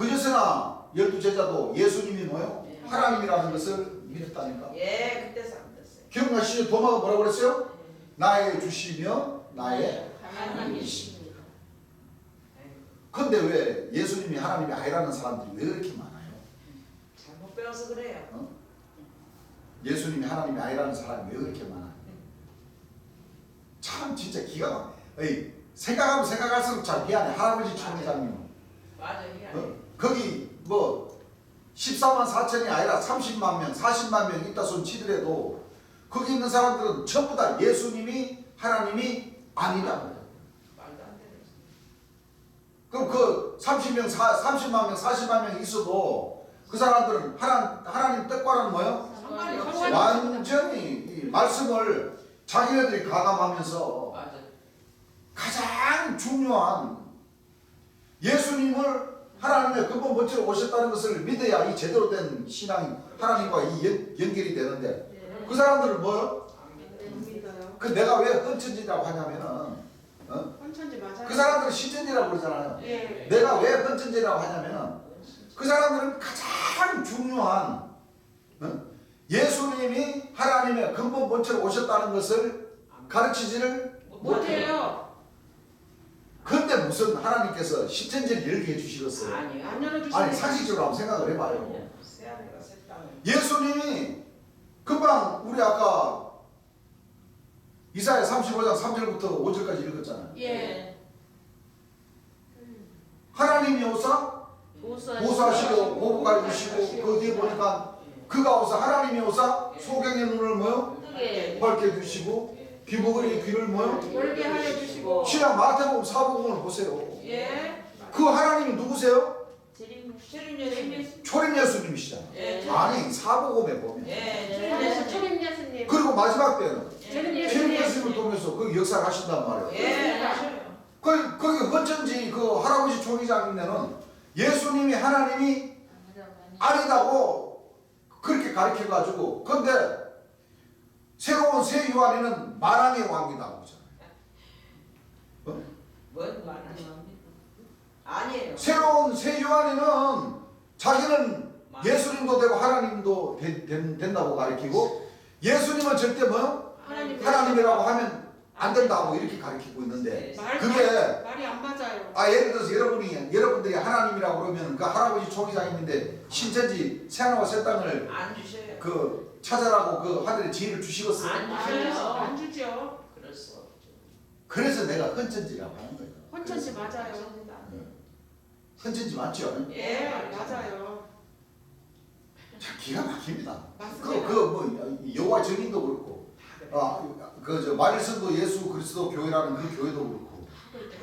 그제서나 12제자도 예수님이 뭐요? 예. 하나님이라는 것을 믿었다니까. 예, 그때서 안 됐어요. 기억나시죠? 도마가 뭐라고 그랬어요? 나의 주시며 나의 하나님이십니다. 근데 왜 예수님이 하나님이 아니라는 사람들이 왜 그렇게 많아요? 잘못 배워서 그래요. 예수님이 하나님이 아니라는 사람이 왜 그렇게 많아요? 참 진짜 기가 막혀. 에이, 생각하면 생각할수록 참 미안해. 할아버지 총회장님. 맞아, 미안해. 거기 뭐 14만 4천이 아니라 30만 명, 40만 명 있다 손 치더라도 거기 있는 사람들은 전부 다 예수님이 하나님이 아니다. 말도 안 되는. 그럼 그 30만 명, 40만 명 있어도 그 사람들은 하나님 뜻과는 뭐요? 완전히 이 말씀을 자기네들이 가감하면서 맞아. 가장 중요한 예수님을 하나님의 근본 본질로 오셨다는 것을 믿어야 이 제대로 된 신앙이 하나님과 이 연결이 되는데 그 사람들은 뭐요? 안 믿어요. 네, 믿어요. 그 내가 왜 헌천지라고 하냐면은 헌천지 맞아요. 그 사람들은 신천지라고 그러잖아요. 예. 내가 왜 헌천지라고 하냐면은 그 사람들은 가장 중요한 예수님이 하나님의 근본 본체로 오셨다는 것을 가르치지를 못해요. 근데 무슨 하나님께서 신천지를 열게 해주시겠어요? 아니요. 안 열어주시네. 아니 상식적으로 한번 생각을 해봐요. 새아래가 셋다는. 예수님이 금방 우리 아까 이사야 35장 3절부터 5절까지 읽었잖아요. 예. 하나님이 오사 보사하시고 보복하여 주시고 그 뒤에 보니까 그가 오사 하나님이 오사 소경의 눈을 뭐요? 뜨게 밝게 주시고 비목의 귀를 뭐요? 열게 하여 주시고. 신약 마태복음 사복음을 보세요. 예. 그 하나님이 누구세요? 예수님. 초림 예수님이시잖아요. 예. 아니 사복음에 보면 예. 초림 예수님. 그리고 마지막 때는 초림 초림 예수님. 예수님을 통해서 그 역사를 하신단 말이에요. 예. 거기 헌천지 그 할아버지 총회장님네는 예수님이 하나님이 아니다고 그렇게 가르쳐가지고 근데 새로운 새 요한에는 만왕의 왕이라고 하잖아요. 뭔 말이야? 아니에요. 새로운 새 요한에는 자기는 예수님도 되고 하나님도 된다고 가르치고 예수님은 절대 뭐요? 하나님이라고 하면 안 된다고 이렇게 가르치고 있는데 그게 말이 안 맞아요. 예를 들어서 여러분들이 하나님이라고 그러면 그 할아버지 총회장님인데 신천지 새하늘과 새 땅을 안 주셔요. 그 찾아라고 그 하늘에 지혜를 주시겠어요? 안 주셔요. 안 주죠. 그럴 수 없죠. 그래서 내가 헌천지라고 하는 거예요. 헌천지 맞아요. 헌천지 맞죠? 예, 맞아요. 참 기가 막힙니다. 맞습니다. 뭐 여호와 증인도 그렇고 그 마릴성도 예수 그리스도 교회라는 그 교회도 그렇고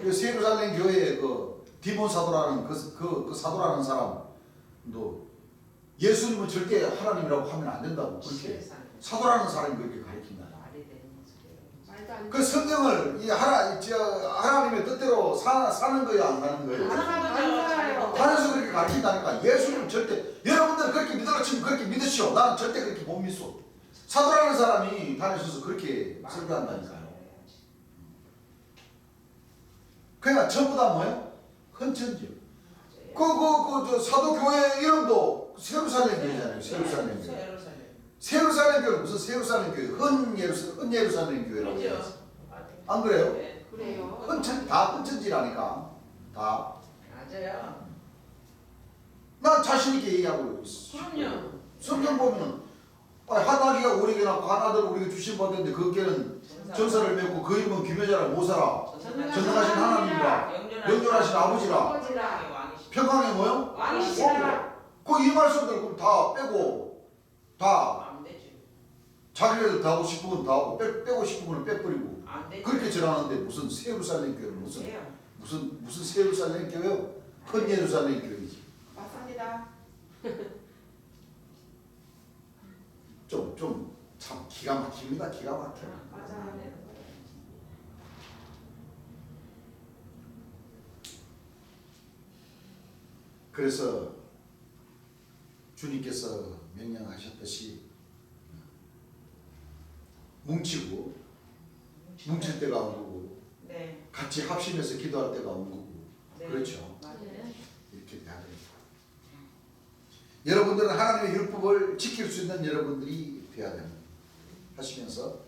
그 예루살렘 교회의 그 디몬 사도라는 그 사도라는 사람도 예수님은 절대 하나님이라고 하면 안 된다고 그렇게 사도라는 사람이 그렇게 가르친다. 말이 되는 소리예요. 말도 안 그 성경을 하나님의 뜻대로 사는 거예요, 안 사는 거예요? 안 살아요. 다른서 그렇게 가르친다니까. 예수님 절대 여러분들 그렇게 믿으라 치면 그렇게 믿으시오. 나는 절대 그렇게 못 믿소. 사도라는 사람이 다니셔서 그렇게 설교한다니까요. 그러니까 전부 다 뭐예요? 헌천지요. 저 사도교회 이름도 세루살렘 교회잖아요. 세루살렘 교회. 세루살렘 교회는 무슨 세루살렘 교회? 헌예루살렘 교회라고 해요. 안 그래요? 그래요. 다 헌천지라니까. 다. 맞아요. 난 자신 있게 얘기하고 있어. 그럼요. 성경 보면 한 아기가 우리에게 낳고 한 아들을 우리에게 주신 받았는데 그 깨는 전사를 맺고 그 이름은 기묘자라 모사라 전능하신 하나님이라 영존하신 아버지라 평강의 뭐요? 왕이시라. 그 이 말씀들 그럼 다 빼고 다 안 되지. 자기네들 다 하고 싶은 건 다 하고 빼고 싶은 거는 빼버리고 안 되지. 그렇게 전하는데 무슨 새 예루살렘 교회는 돼요. 무슨 새 예루살렘 교회요? 큰 예루살렘 교회지. 맞습니다. 좀 참 기가 막힙니다. 기가 막혀. 맞아요. 그래서 주님께서 명령하셨듯이 뭉치고 뭉칠 때가 온 거고 네. 같이 합심해서 기도할 때가 온 거고 네. 그렇죠. 맞아요. 이렇게 돼야 됩니다. 여러분들은 하나님의 율법을 지킬 수 있는 여러분들이 되어야 됩니다. 하시면서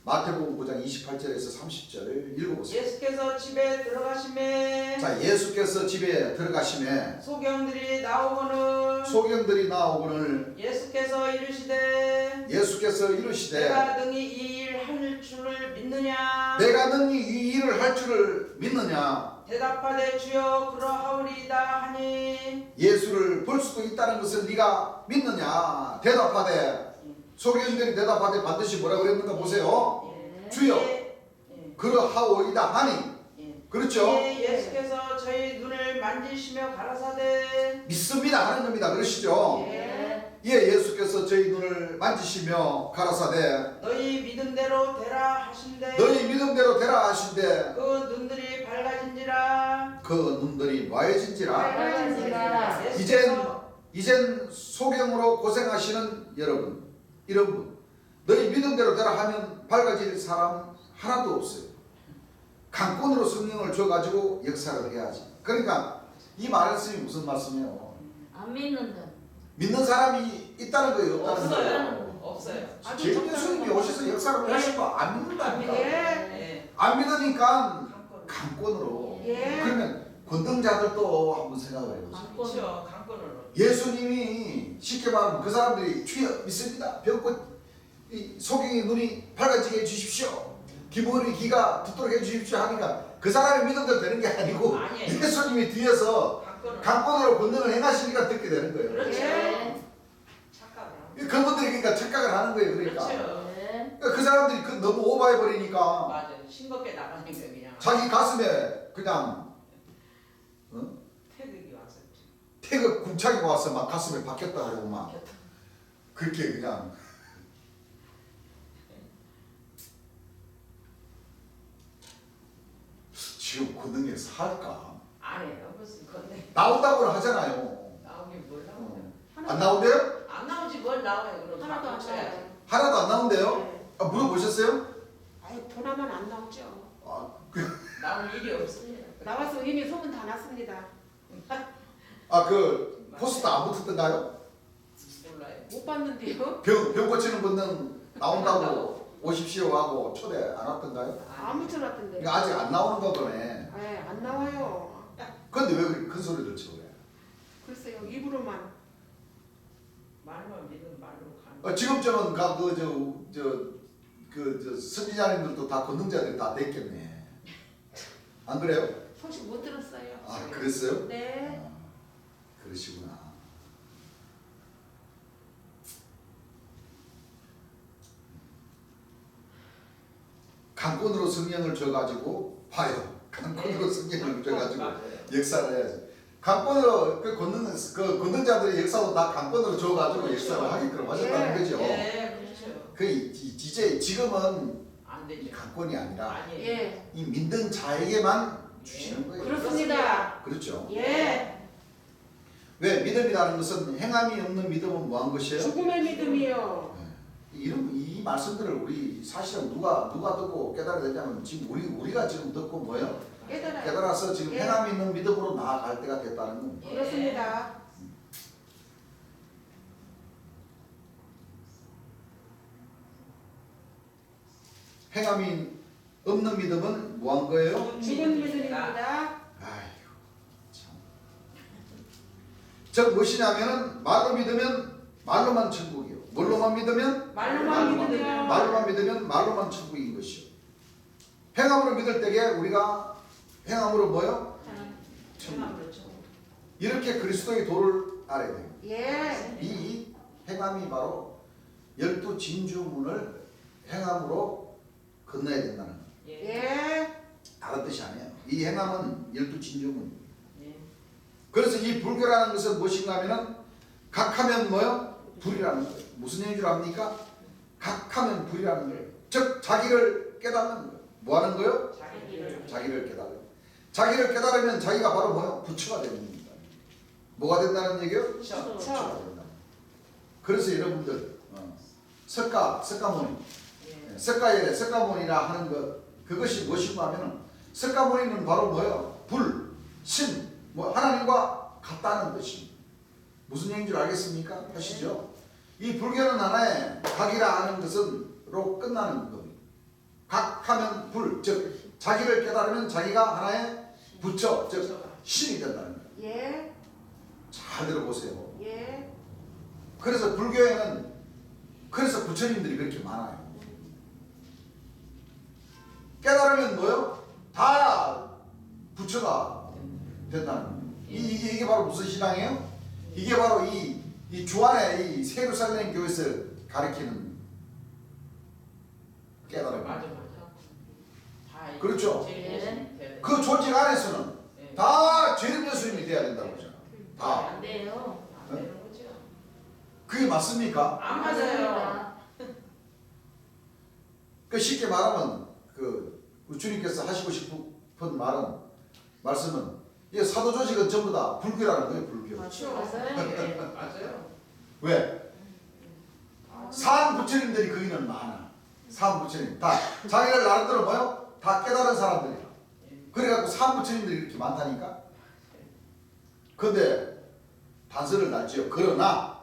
마태복음 9장 28절에서 30절을 읽어보세요. 예수께서 집에 들어가심에 자, 예수께서 집에 들어가심에 소경들이 나오거늘 소경들이 나오거늘 예수께서 이르시되 이르시되 내가 능히 이 일 할 줄을 믿느냐 내가 능히 이 일을 할 줄을 믿느냐. 대답하되 주여 그러하오리이다 하니 예수를 볼 수도 있다는 것을 네가 믿느냐. 대답하되 소경들이 대답하되 반드시 뭐라 그랬는가 보세요. 예. 주여 예. 그러하오이다 하니. 예. 그렇죠. 예수께서 저희 눈을 만지시며 가라사대 믿습니다 하는 겁니다. 그러시죠. 예. 예수께서 저희 눈을 만지시며 가라사대 너희 믿음대로 되라 하신대 너희 믿음대로 되라 하신대 그 눈들이 밝아진지라 그 눈들이 맑아진지라. 밝아진지라. 이젠 소경으로 고생하시는 여러분, 이런 분, 너희 믿음대로 되라 하면 밝아질 사람 하나도 없어요. 강권으로 성령을 줘가지고 역사를 해야지. 그러니까 이 말씀이 무슨 말씀이에요? 안 믿는다. 믿는 사람이 있다는 거예요, 없다는 거예요? 없어요. 제일 예수님이 오셔서 역사를 하시고 안 믿는다니까. 예. 안 믿으니까 강권. 강권으로. 예. 그러면 권등자들도 한번 생각을 해보세요. 그렇죠. 강권으로. 예수님이 쉽게 말하면 그 사람들이 주여 믿습니다. 병고 이 소경의 눈이 밝아지게 해주십시오. 기머리 귀가 듣도록 해주십시오 하니까 그 사람이 믿음대로 되는 게 아니고 아니에요. 예수님이 뒤에서 강권으로. 강권으로 권능을 행하시니까 듣게 되는 거예요. 그렇죠. 예. 착각을. 그분들이 그러니까 착각을 하는 거예요. 그러니까, 그렇죠. 예. 그러니까 그 사람들이 너무 오버해버리니까 맞아요. 싱겁게 나가니까 그냥. 자기 가슴에 그냥 태극이 왔어요. 태극 궁창이 와서 막 가슴에 박혔다 그러고 막 그렇게 그냥 지금 권능에서 할까? 안 해요. 무슨 건데. 나온다고 하잖아요. 나오긴 뭘 나오냐. 안 나온대요? 안 나오지 뭘 나와요. 그럼 하나도 안 바꿔줘야지. 나와요. 하나도 안 나온대요? 네. 아, 물어보셨어요? 아니 보나만 안 나오죠. 아, 나올 일이 없습니다. 나와서 이미 소문 다 났습니다. 그 포스터 안 붙었던가요? 몰라요. 못 봤는데요. 병 고치는 분은 나온다고 오십시오 하고 초대 안 왔던가요? 안 붙여놨던데. 그러니까 아직 안 나오는 거네. 안 나와요. 근데 왜 그렇게 큰 소리를 쳐 그래? 글쎄요 입으로만. 말만 믿으면 말로 가는. 지금쯤은 그 선지자님들도 다 권능자들이 다 됐겠네. 안 그래요? 소식 못 들었어요. 아, 그랬어요? 네. 아, 그러시구나. 강권으로 성령을 줘가지고 봐요. 강권으로 성령을 줘가지고 맞아요. 역사를 해야지. 강권으로 그 권능자들의 역사도 다 강권으로 줘가지고 그렇죠. 역사를 하게끔 하셨다는 거죠. 예, 그렇죠. 그 이제 지금은 안 이 되죠. 강권이 아니라 아니에요. 예. 이 믿는 자에게만 주시는 거예요. 그렇습니다. 그렇죠. 예. 왜 믿음이라는 것은 행함이 없는 믿음은 뭐한 것이에요? 죽음의 믿음이요. 이 말씀들을 우리 사실은 누가 듣고 깨달아야 되냐면 지금 우리가 지금 듣고 뭐예요? 깨달아요. 깨달아서 지금 예. 행함이 있는 믿음으로 나아갈 때가 됐다는 겁니다. 그렇습니다. 행함이 없는 믿음은 뭐한 거예요? 죽은 믿음입니다. 아이고 참. 즉 무엇이냐면은 말로 믿으면 말로만 천국이요. 뭘로만 믿으면 말로만 믿으면 말로만 믿으면 말로만 천국인 것이요. 행함으로 믿을 때에 우리가 행함으로 뭐요? 천국. 행함으로 쳐. 이렇게 그리스도의 도를 알아야 돼요. 예. 이 행함이 바로 12진주문을 행함으로 건너야 된다는 거예요. 예. 예. 다른 뜻이 아니에요. 이 행함은 12진주문. 예. 그래서 이 불교라는 것은 무엇인가 하면은 각하면 뭐요? 불이라는 거예요. 무슨 얘기를 합니까? 각하면 불이라는 거예요. 즉 자기를 깨닫는 거예요. 뭐 하는 거예요? 자기를 깨달아요. 자기를 깨달으면 자기가 바로 뭐요? 부처가 되는 겁니다. 뭐가 된다는 얘기예요? 쳐. 부처가 된다. 그래서 여러분들 석가모니, 예. 석가열애, 석가모니라 하는 것 그것이 무엇인가 하면은 석가모니는 바로 뭐예요? 불, 신, 뭐 하나님과 같다는 것입니다. 무슨 얘기인 줄 알겠습니까? 하시죠? 이 불교는 하나의 각이라 하는 것은로 끝나는 겁니다. 각하면 불, 즉 자기를 깨달으면 자기가 하나의 부처, 즉 신이 된다는 거예요. 예. 잘 들어보세요. 예. 그래서 불교에는 그래서 부처님들이 그렇게 많아요. 깨달으면 뭐요? 다 부처가 된다는 거예요. 이게 바로 무슨 신앙이에요? 이게 바로 이 주안의 이 세루살렘 교회에서 가르치는 깨달음. 맞아. 다 그렇죠. 예. 그 조직 안에서는 다 재림 예수님이 돼야 된다고 하잖아. 다. 안 돼요. 안 되는 거죠. 그게 맞습니까? 안 맞아요. 그 쉽게 말하면 그 주님께서 하시고 싶은 말씀은 이 사도 조직은 전부 다 불교라는 거예요. 불교. 맞아요. 맞아요. 왜? 산 부처님들이 거기는 많아. 산 부처님 다 자기를 나름대로 뭐요? 다 깨달은 사람들이야. 그래갖고 산 부처님들이 이렇게 많다니까. 근데 단서를 놨죠. 그러나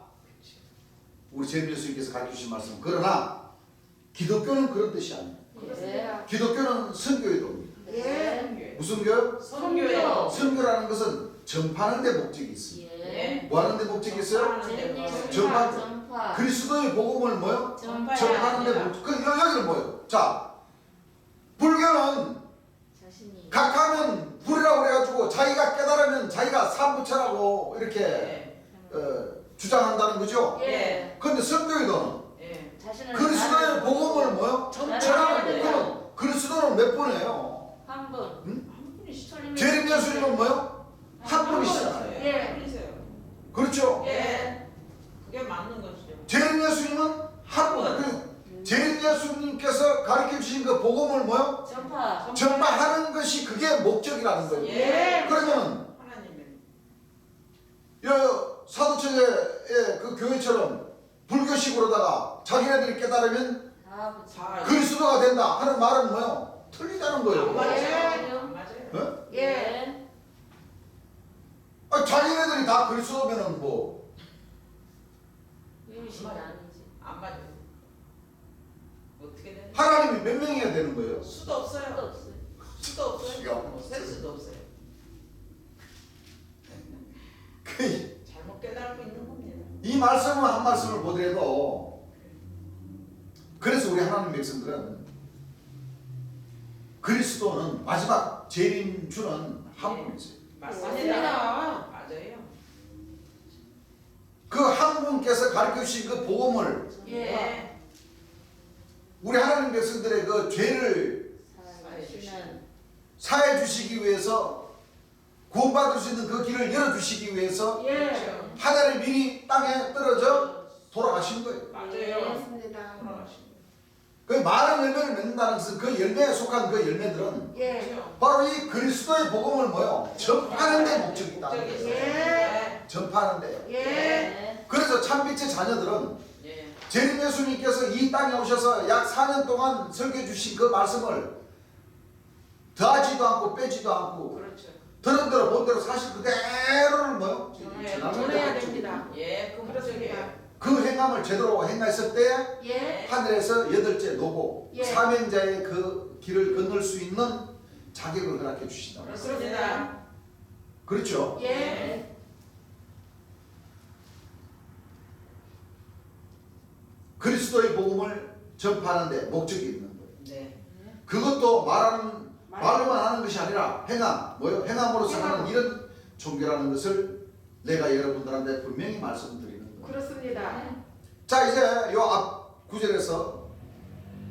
우리 재미 예수님께서 가르쳐주신 말씀. 그러나 기독교는 그런 뜻이 아니에요. 예. 기독교는 선교의 도입니다. 예. 무슨 교요? 선교예요. 선교라는 것은 전파하는 데 목적이 있습니다. 예. 뭐 하는 데 목적이 있어요? 재림 전파. 전파. 그리스도의 복음을 뭐요? 전파하는 데 전파야. 목적. 그 여기는 뭐예요? 자, 불교는 자신이. 각하면 불이라고 그래가지고 자기가 깨달으면 자기가 삼부처라고 이렇게 예. 주장한다는 거죠. 예. 근데 선교에도는 예. 자신을 그리스도의 복음을 뭐요? 전하는 돼요. 거예요. 그리스도는 몇 분이에요? 한 분. 한 분이시죠. 재림 예수님은 뭐요? 한 분이시잖아요. 예. 한 분이세요. 그렇죠? 예. 그게 맞는 거죠. 재림 예수님은 한 분. 그 재림 예수님께서 가르쳐 주신 그 복음을 뭐요? 전파. 전파하는 것이 그게 목적이라는 거예요. 예. 그러면 하나님의 사도체제의 그 교회처럼 불교식으로다가 자기네들이 깨달으면 다 붙여. 다 그리스도가 된다 하는 말은 뭐요? 틀리다는 안 거예요. 맞아요. 안 맞아요. 어? 예. 자기네들이 다 그리스도면은 뭐 유일신이 아니지. 안 맞아요. 어떻게 되는? 하나님이 몇 명이야 되는 거예요? 수도 없어요. 수도 없어요. 수도 없어요. 수가 없어요. 셀 수도 없어요. 그 잘못 깨달고 있는 겁니다. 이 말씀은 한 말씀을 보더라도 그래서 우리 하나님 백성들은 그리스도는 마지막 재림주는 한 분이세요. 맞습니다. 맞아요. 그 한 분께서 가르쳐 주신 그 복음을 예. 우리 하나님 백성들의 그 죄를 살아계시는. 사해 주시기 위해서 구원받을 수 있는 그 길을 열어주시기 위해서 예. 하늘의 민이 땅에 떨어져 돌아가신 거예요. 맞아요. 맞습니다. 돌아가신 그 많은 열매를 맺는다는 것은 그 열매에 속한 그 열매들은 예. 거죠. 바로 이 그리스도의 복음을 뭐요? 전파하는 데 목적이 있다. 목적이 있어요. 예. 전파하는 데요. 예. 예. 그래서 참빛의 자녀들은 예. 재림 예수님께서 이 땅에 오셔서 약 4년 동안 설교해 주신 그 말씀을 더하지도 않고 빼지도 않고 그렇죠. 들은 대로 본 대로 사실 그대로를 뭐요? 전해야 됩니다. 예. 그 목적이에요. 그 행함을 제대로 행했을 때 예. 하늘에서 8째 노고 예. 사명자의 그 길을 건널 수 있는 자격을 허락해 주신다. 그렇습니다. 그렇죠? 예. 그리스도의 복음을 전파하는 데 목적이 있는 거예요. 네. 그것도 말로만 하는 것이 아니라 행함, 뭐요? 행함으로서 하는 이런 종교라는 것을 내가 여러분들한테 분명히 말씀드리는 거예요. 그렇습니다. 자, 이제 요 앞 구절에서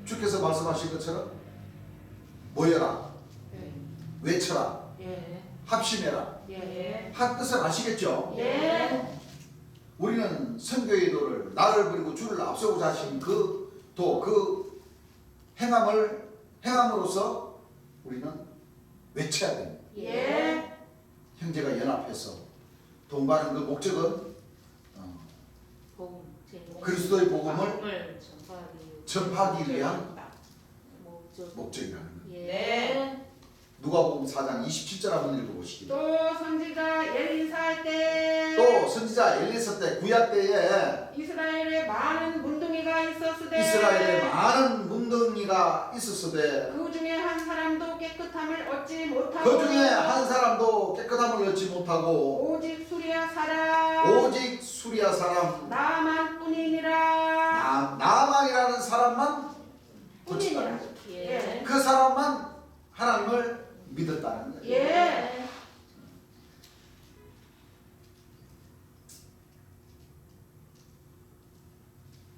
주께서 말씀하신 것처럼 모여라, 외쳐라, 예. 합심해라. 예. 한 뜻을 아시겠죠? 예. 우리는 선교의 도를 나를 버리고 주를 앞세우고자 하신 그 행함으로써 우리는 외쳐야 됩니다. 예. 형제가 연합해서 동반하는 그 목적은 복음. 재림. 그리스도의 복음을 복음을 전파하기 위한 목적. 목적이라는 거예요. 예. 네. 누가복음 4장 27절 한번 읽어보시기. 또 성지가 열린사할 때 또 선지자 엘리사 때 구약 때에 이스라엘에 많은 문둥이가 있었으되 이스라엘에 많은 문둥이가 있었으되 그 중에 한 사람도 깨끗함을 얻지 못하고 그 중에 한 사람도 깨끗함을 얻지 못하고 오직 수리아 사람 오직 수리아 사람 나만 뿐이니라. 나만이라는 사람만 뿐이니라. 예. 그 사람만 하나님을 믿었다는 거예요. 예.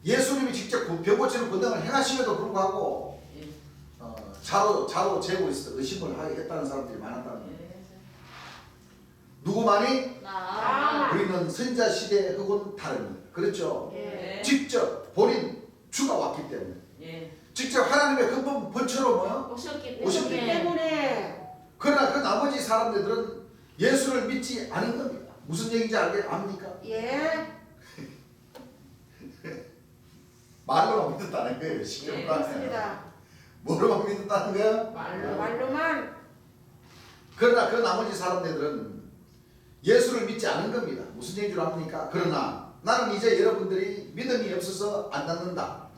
예수님이 직접 병 고치는 권능을 행하심에도 불구하고 자로 재고 있어 의심을 하게 했다는 사람들이 많았다는 거예요. 누구만이? 나. 우리는 선지자 시대 혹은 다릅니다. 그렇죠? 예. 직접 본인 주가 왔기 때문에 예. 직접 하나님의 근본 본처로 뭐요? 오셨기 오셨기 때문에 그러나 그 나머지 사람들은 예수를 믿지 않은 겁니다. 무슨 얘기인지 압니까? 예. 말로만 믿었다는 거예요. 쉽게 예, 말하면. 그렇습니다. 뭐로만 믿었다는 거예요? 말로만 그러나 그 나머지 사람들은 예수를 믿지 않은 겁니다. 무슨 얘기인 줄 압니까? 그러나 나는 이제 여러분들이 믿음이 없어서 안 낫는다.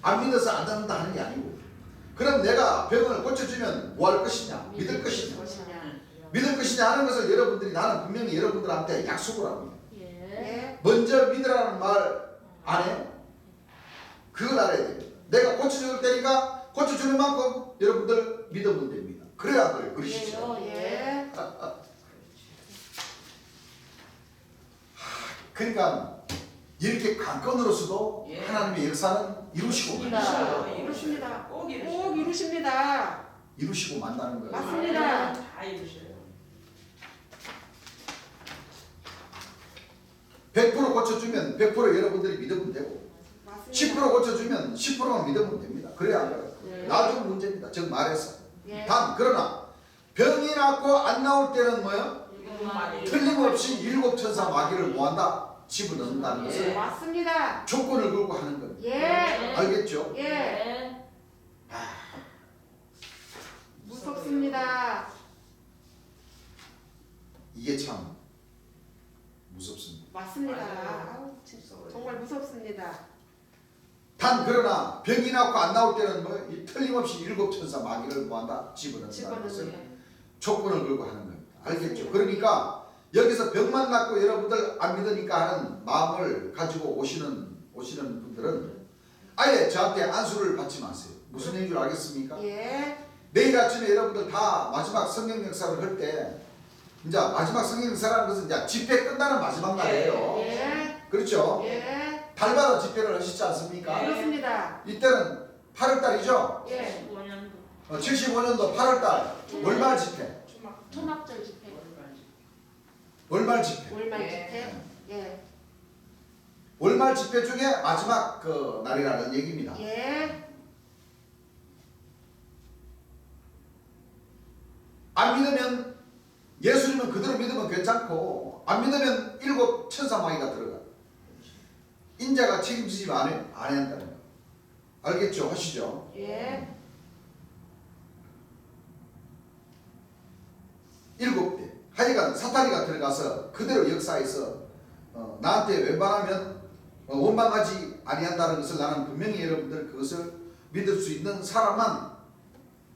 안 믿어서 안 낫는다 하는 게 아니고 그럼 내가 병을 고쳐주면 뭐 할 것이냐? 믿을 것이냐? 믿을 것이냐 하는 것을 여러분들이 나는 분명히 여러분들한테 약속을 합니다. 예. 먼저 믿으라는 말 안 해요? 그걸 알아야 됩니다. 내가 고쳐줄 테니까 고쳐주는 만큼 여러분들 믿으면 됩니다. 그래야 그래. 그러시죠. 예. 그러니까 이렇게 관건으로서도 예. 하나님의 역사는 이루시고 맞습니다. 이루십니다. 꼭 꼭 이루십니다. 이루시고 만다는 거예요. 맞습니다. 다 이루셔요. 100% 고쳐주면 100% 여러분들이 믿으면 되고 맞습니다. 10% 고쳐주면 10%만 믿으면 됩니다. 그래야 안 그래요. 네. 나중 문제입니다. 즉 말해서. 예. 단 그러나 병이 낫고 안 나올 때는 뭐예요? 틀림없이 7 천사 마귀를 뭐한다? 집어넣는다는 것을 맞습니다. 조건을 걸고 하는 겁니다. 예. 알겠죠? 예. 예. 무섭습니다. 이게 참 무섭습니다. 맞습니다. 맞아요. 아우, 정말 무섭습니다. 단 그러나 병이 낫고 안 나올 때는 뭐 이 틀림없이 7 천사 마귀를 뭐한다? 집어넣는다는 것을 집어넣는 조건을 걸고 하는 겁니다. 알겠죠? 그러니까 여기서 병만 낫고 여러분들 안 믿으니까 하는 마음을 가지고 오시는 분들은 아예 저한테 안수를 받지 마세요. 무슨 얘기인 줄 알겠습니까? 예. 내일 아침에 여러분들 다 마지막 성령 역사를 할 때 이제 마지막 성령 역사라는 것은 이제 집회 끝나는 마지막 날이에요. 예. 그렇죠? 예. 달마다 집회를 하시지 않습니까? 그렇습니다. 이때는 8월달이죠? 예. 75년도 75년도 8월달 월말 집회. 초막절 집회. 월말 집회. 월말 예. 집회. 예. 월말 집회 중에 마지막 그 날이라는 얘기입니다. 예. 안 믿으면 예수님은 그대로 믿으면 괜찮고 안 믿으면 7 천사 마귀가 들어가. 인자가 책임지지 안 해야 한다는 거. 알겠죠? 하시죠? 예. 7대. 하여간 사탄이가 들어가서 그대로 역사에서 나한테 웬만하면 원망하지 아니한다는 것을 나는 분명히 여러분들 그것을 믿을 수 있는 사람만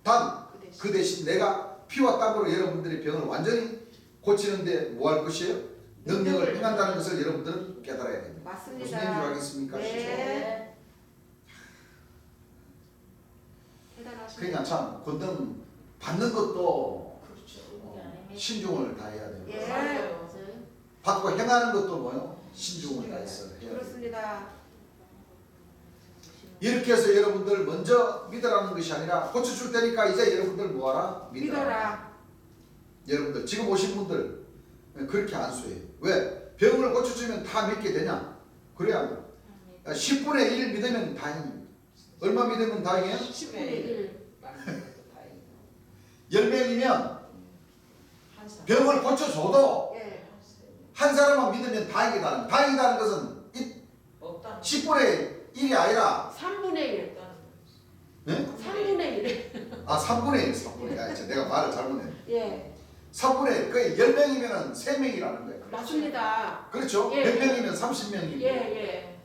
단 그 대신 내가 피와 땀으로 여러분들의 병을 완전히 고치는데 뭐 할 것이에요? 능력을 행한다는 것을 여러분들은 깨달아야 됩니다. 맞습니다. 무슨 얘기인지 알겠습니까? 네. 대단하십니다. 그러니까 참 권능 받는 것도 그렇죠. 신중을 다해야 돼요. 예. 맞아요. 받고 행하는 것도 뭐요? 신중을 다해서 해야 돼요. 그렇습니다. 이렇게 해서 여러분들 먼저 믿으라는 것이 아니라 고쳐줄 테니까 이제 여러분들 뭐하라? 믿어라. 여러분들 지금 오신 분들 그렇게 안수해요. 왜? 병을 고쳐주면 다 믿게 되냐? 그래야 10분의 1 믿으면 다행입니다. 얼마 믿으면 다행이에요? 10분의 1. 10명이면 병을 고쳐줘도 예. 한 사람만 믿으면 다행이다는. 다행이다는 것은 없다. 10분의 1이 아니라 3분의 1. 네? 3분의 1. 아 3분의 1. 3분의 1. 아, 내가 말을 잘못했네. 예. 3분의 그 10명이면 3명이라는 거예요. 맞습니다. 그렇죠? 예. 100명이면 30명이고. 예.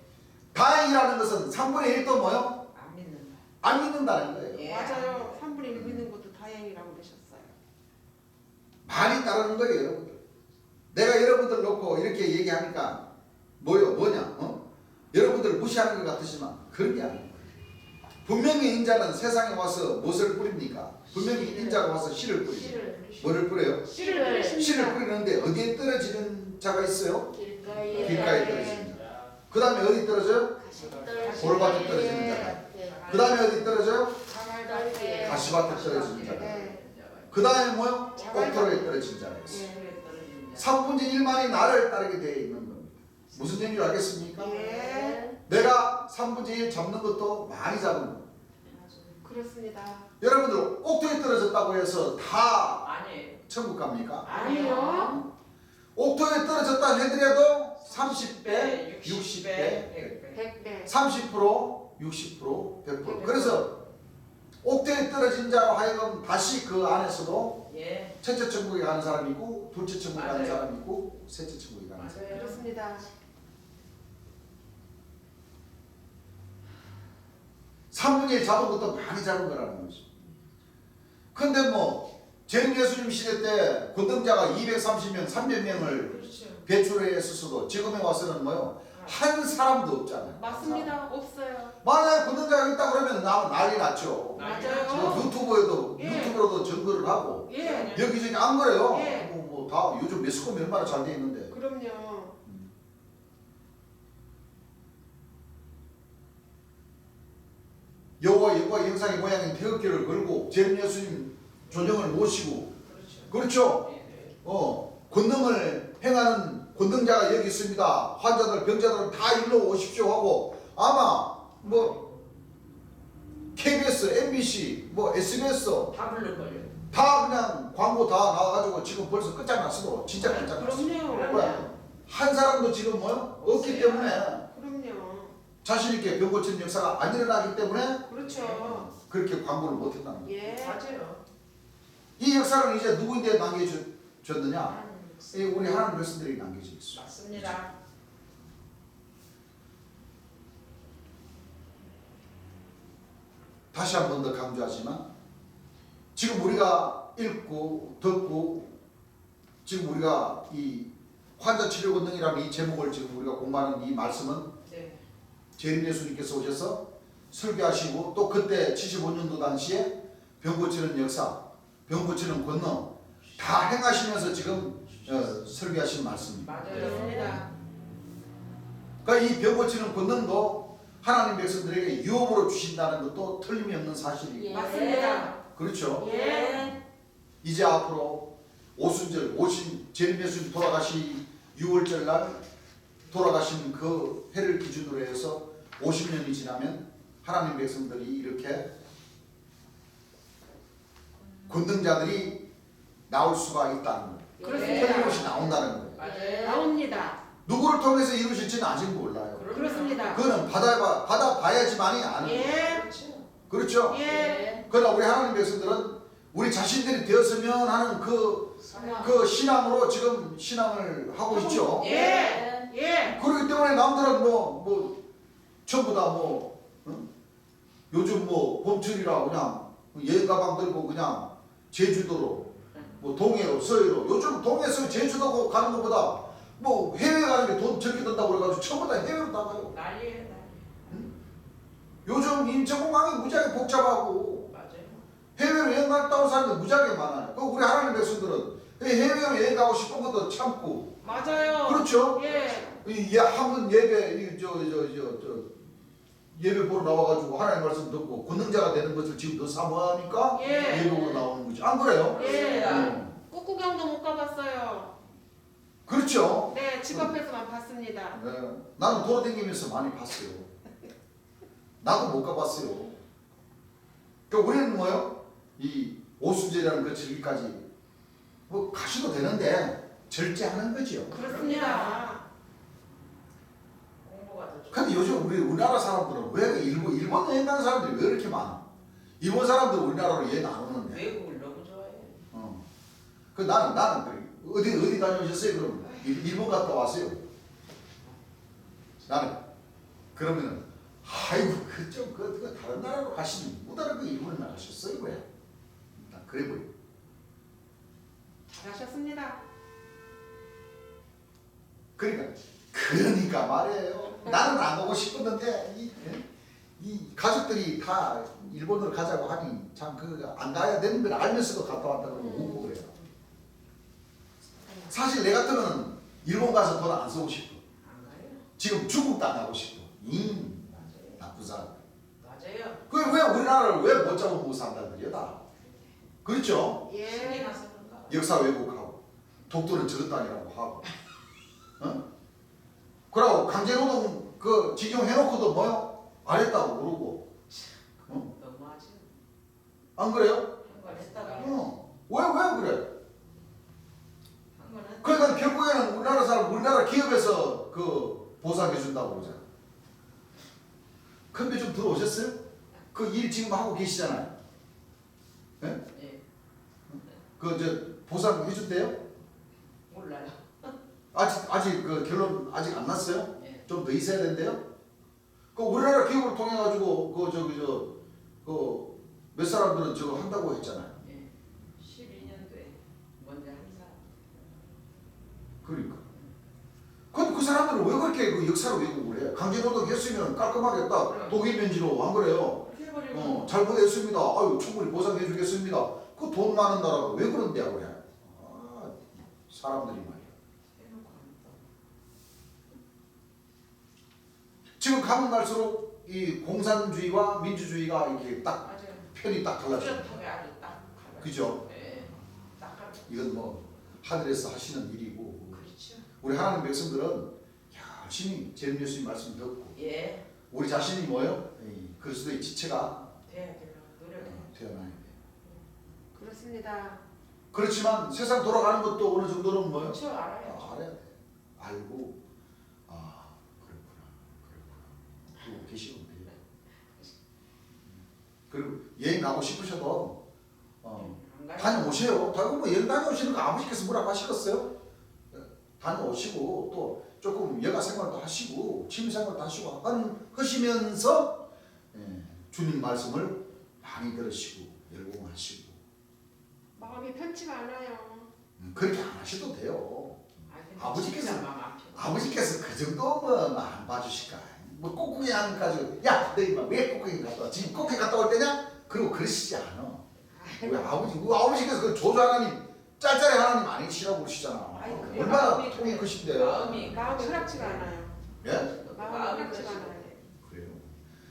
다행이라는 것은 3분의 1도 뭐요? 안 믿는다. 안 믿는다는 거예요. 예. 맞아요. 3분의 1 믿는 것도 다행이라고 그러셨어요. 많이 따르는 거예요, 여러분들. 내가 여러분들 놓고 이렇게 얘기하니까 뭐냐? 여러분들 무시하는 것 같으지만 그런 게 아니에요. 분명히 인자는 세상에 와서 무엇을 뿌립니까? 분명히 인자가 와서 씨를 뿌리죠. 뭐를 뿌려요? 씨를 씨를 뿌리는데 어디에 떨어지는 자가 있어요? 길가에 길가에 떨어지는 자. 그 다음에 어디 떨어져요? 돌밭에 떨어지는 자가. 그 다음에 어디 떨어져요? 가시밭에 떨어지는 자가. 그 다음에 뭐요? 옥토로에 떨어진 자가 있어요. 3분의 1만이 나를 따르게 되어 있는 겁니다. 무슨 얘기인지 알겠습니까? 내가 3분의 1 잡는 것도 많이 잡은 겁니다. 그렇습니다. 여러분들 옥토에 떨어졌다고 해서 다 아니에요. 천국 갑니까? 아니요. 옥토에 떨어졌다 해더라도 30배, 60배, 60배, 100배. 30%, 60%, 100%. 그래서 옥토에 떨어진 자로 하여금 다시 그 안에서도 예. 첫째 천국에 가는 사람이 있고 둘째 천국에 가는 맞아요. 사람이 있고 셋째 천국에 가는 사람이 있고. 그렇습니다. 3분의 1 잡은 것도 많이 잡은 거라는 거죠. 근데 뭐 재림 예수님 시대 때 권등자가 230명, 300명을 그렇죠. 배출했었어도 지금에 와서는 뭐요? 한 사람도 없잖아요. 맞습니다. 없어요. 만약에 권등자가 있다 그러면 난리 났죠. 맞아요. 뭐 유튜브로도 예. 증거를 하고 예. 여기저기 안 그래요. 예. 다 요즘 매스컴이 얼마나 잘 돼 있는데. 그럼요. 여호와 영상의 모양인 태극기를 걸고 재림 예수님 조정을 모시고 그렇죠. 그렇죠. 예. 권능을 행하는 권능자가 여기 있습니다. 환자들, 병자들 다 일로 오십시오 하고 아마 뭐 KBS, MBC, 뭐 SBS 다 부를걸요. 다 그냥 광고 다 나와가지고 지금 벌써 끝장났어도 진짜 끝장났어. 그럼요. 한 사람도 지금 뭐요? 없기 때문에 그럼요. 자신 있게 병 고치는 역사가 안 일어나기 때문에 그렇죠. 그렇게 광고를 못했다는 거예요. 예. 맞아요. 이 역사는 이제 누구인데 남겨줬느냐? 우리 하나님 백성들에게 남겨져 있어. 맞습니다. 다시 한 번 더 강조하지만 지금 우리가 읽고 듣고 지금 우리가 이 환자 치료 권능이라는 이 제목을 지금 우리가 공부하는 이 말씀은 네. 재림 예수님께서 오셔서 설교하시고 또 그때 75년도 당시에 병 고치는 역사, 병 고치는 권능 다 행하시면서 지금 설교하신 말씀입니다. 맞아요. 그렇습니다. 그러니까 이 병 고치는 권능도 하나님 백성들에게 유업으로 주신다는 것도 틀림이 없는 사실이고 예. 맞습니다. 그렇죠. 예. 이제 앞으로 오순절 오신 재림 예수님 돌아가시 6월절 날 돌아가신 그 해를 기준으로 해서 50년이 지나면 하나님 백성들이 이렇게 권능자들이 나올 수가 있다는 거예요. 그렇습니다. 틀림없이 나온다는 거예요. 맞아요. 나옵니다. 누구를 통해서 이루실지는 아직 몰라요. 그렇습니다. 그거는 받아봐야지만이 아는 거예요. 예. 그렇죠. 그렇죠? 예. 그러나 우리 하나님 백성들은 우리 자신들이 되었으면 하는 그 신앙으로 지금 신앙을 하고 있죠. 예. 예. 그렇기 때문에 남들은 전부 다 요즘 봄철이라 그냥 여행 가방 들고 그냥 제주도로 동해로 서해로 요즘 동해에서 제주도 가는 것보다 해외 가는 게 돈 적게 든다고 그래가지고 전부 다 해외로 다 가요. 난리예요. 요즘 인천공항이 무지하게 복잡하고 맞아요. 해외로 여행 갔다 온 사람들 무지하게 많아요. 우리 하나님 백성들은 해외로 여행 가고 싶은 것도 참고 맞아요. 그렇죠? 예. 한번 예배 예배 보러 나와가지고 하나님 말씀 듣고 권능자가 되는 것을 지금 더 사모하니까 예. 예배 보러 나오는 거지. 안 그래요? 예. 꽃구경도 못 가봤어요. 그렇죠. 네, 집 앞에서만 봤습니다. 네. 나는 돌아다니면서 많이 봤어요. 나도 못 가봤어요. 그러니까 우리는 뭐요? 이 오순절이라는 그 절기까지 가셔도 되는데 절제하는 거죠. 그렇습니다. 공부가 더 좋아요. 근데 요즘 우리나라 사람들은 왜 일본 여행 가는 사람들이 왜 이렇게 많아? 일본 사람들 우리나라로 여행 안 오는데. 외국을 너무 좋아해요. 그 나는 어디 다녀오셨어요? 그럼 일본 갔다 왔어요. 나는 그러면은 아이고 그쪽 그 다른 나라로 가시니 뭐다른 그 일본에 나가셨어요 왜? 난 그래 보여. 잘하셨습니다. 그러니까 말이에요. 나는 안 가고 싶었는데 이 가족들이 다 일본으로 가자고 하니 참 그 안 가야 되는 걸 알면서도 갔다 왔다고 오고 그래요. 사실 내 같으면 일본 가서 돈 안 쓰고 싶어. 안 가요. 지금 중국도 안 가고 싶어. 맞아요. 나쁜 사람. 맞아요. 그게 왜 우리나라를 왜 못 잡아보고 산다들이야 다. 그렇죠? 신이 예. 나서 그런가? 역사 왜곡하고 독도는 저것 땅이라고 하고. 어? 그러고 강제노동 그 직용해놓고도 뭐요? 안 했다고 그러고. 너무하지. 안 그래요? 한번 했다가 왜 그래? 한번 했다가 그러니까 결국에는 우리나라 사람, 우리나라 기업에서 그 보상해 준다고 그러잖아. 근데 좀 들어오셨어요? 그 일 지금 하고 계시잖아요. 예? 예. 그 보상해 준대요? 몰라요. 아직 그 결론 아직 안 났어요? 예. 좀 더 있어야 된대요? 그 우리나라 기업을 통해 가지고 그 몇 사람들은 저거 한다고 했잖아요. 예. 12년도에 먼저 한 사람. 그러니까. 그 사람들은 왜 그렇게 그 역사를 왜곡을 해? 강제노동 했으면 깔끔하게 딱 독일 면지로 안 그래요? 그렇게 해버리고. 잘못했습니다. 아유 충분히 보상해 주겠습니다. 그 돈 많은 나라가 왜 그런데요 그래? 사람들이 말이야. 해놓고 안 또. 지금 가면 갈수록 이 공산주의와 민주주의가 이렇게 딱 맞아요. 편이 딱 갈라져요. 뚜렷하게 아주 딱. 갈라져요. 그죠? 예. 딱 갈라. 이건 뭐 하늘에서 하시는 일이고 그렇죠. 우리 하나님 백성들은 열심히 재림 예수님 말씀 듣고 예. 우리 자신이 뭐예요? 이 그리스도의 지체가 돼야 되나 노력해. 태어나야 돼. 그렇습니다. 그렇지만 세상 돌아가는 것도 어느 정도는 뭐예요? 그렇죠. 알아요. 알아야 돼. 알고 그렇구나. 그러고 계시면 돼요. 그리고 여행 가고 싶으셔도 안 가요. 다녀오세요. 뭐 여행 다녀오시는 거 아버지께서 뭐라고 하시겠어요? 다녀오시고 또 조금 여가 생활도 하시고 취미 생활도 하시고 하시면서 주님 말씀을 많이 들으시고 열공하시고 마음이 편치가 않아요. 그렇게 안 하셔도 돼요. 아버지께서- 마음 안 펴. 아버지께서 그 정도면 안 봐주실까? 뭐 꽁꽁이 안 가지고 야, 너희 왜 꽁꽁이 갔다 와? 지금 꽁꽁이 갔다 올 때냐? 그리고 그러시지 않아. 우리 아버지께서 그 조주 하나님, 짤짤이 하나님 아니시라고 그러시잖아. 아이, 그래. 얼마나 마음이 통이 그래. 크신데요? 마음이 흐락지가 않아요. 예? 마음이 흐락지가 않아요. 그래요.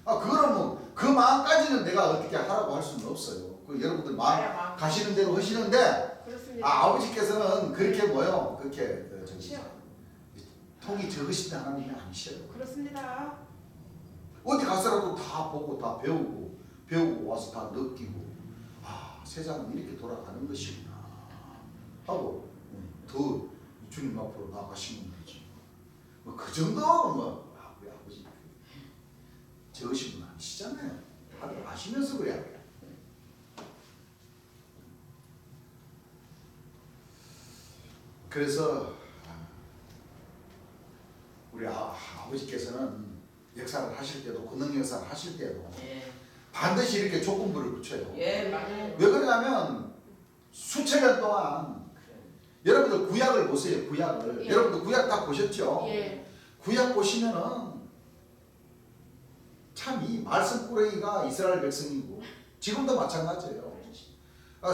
그거는 뭐 그 마음까지는 내가 어떻게 하라고 할 수는 없어요. 그 여러분들 마음 가시는 대로 하시는데 그렇습니다. 아버지께서는 그렇게 뭐요? 그렇게 그렇죠. 통이 적으신 하나님이 아니셔요. 그렇습니다. 어디 가서라도 다 보고 다 배우고 와서 다 느끼고 세상은 이렇게 돌아가는 것이구나 하고 더 주님 앞으로 나가시면 되지. 뭐 그 정도는 뭐 우리 아버지 적으신 분 아니시잖아요. 다들 아시면서 그래야 돼요. 그래서 우리 아버지께서는 역사를 하실 때도 권능 역사를 하실 때도 예. 반드시 이렇게 조건부를 붙여요. 예, 맞아요. 왜 그러냐면 수천 년 동안 여러분들 구약을 보세요. 구약을 예. 여러분들 구약 다 보셨죠? 예. 구약 보시면은 참 이 말씀꾸러기가 이스라엘 백성이고 지금도 마찬가지예요.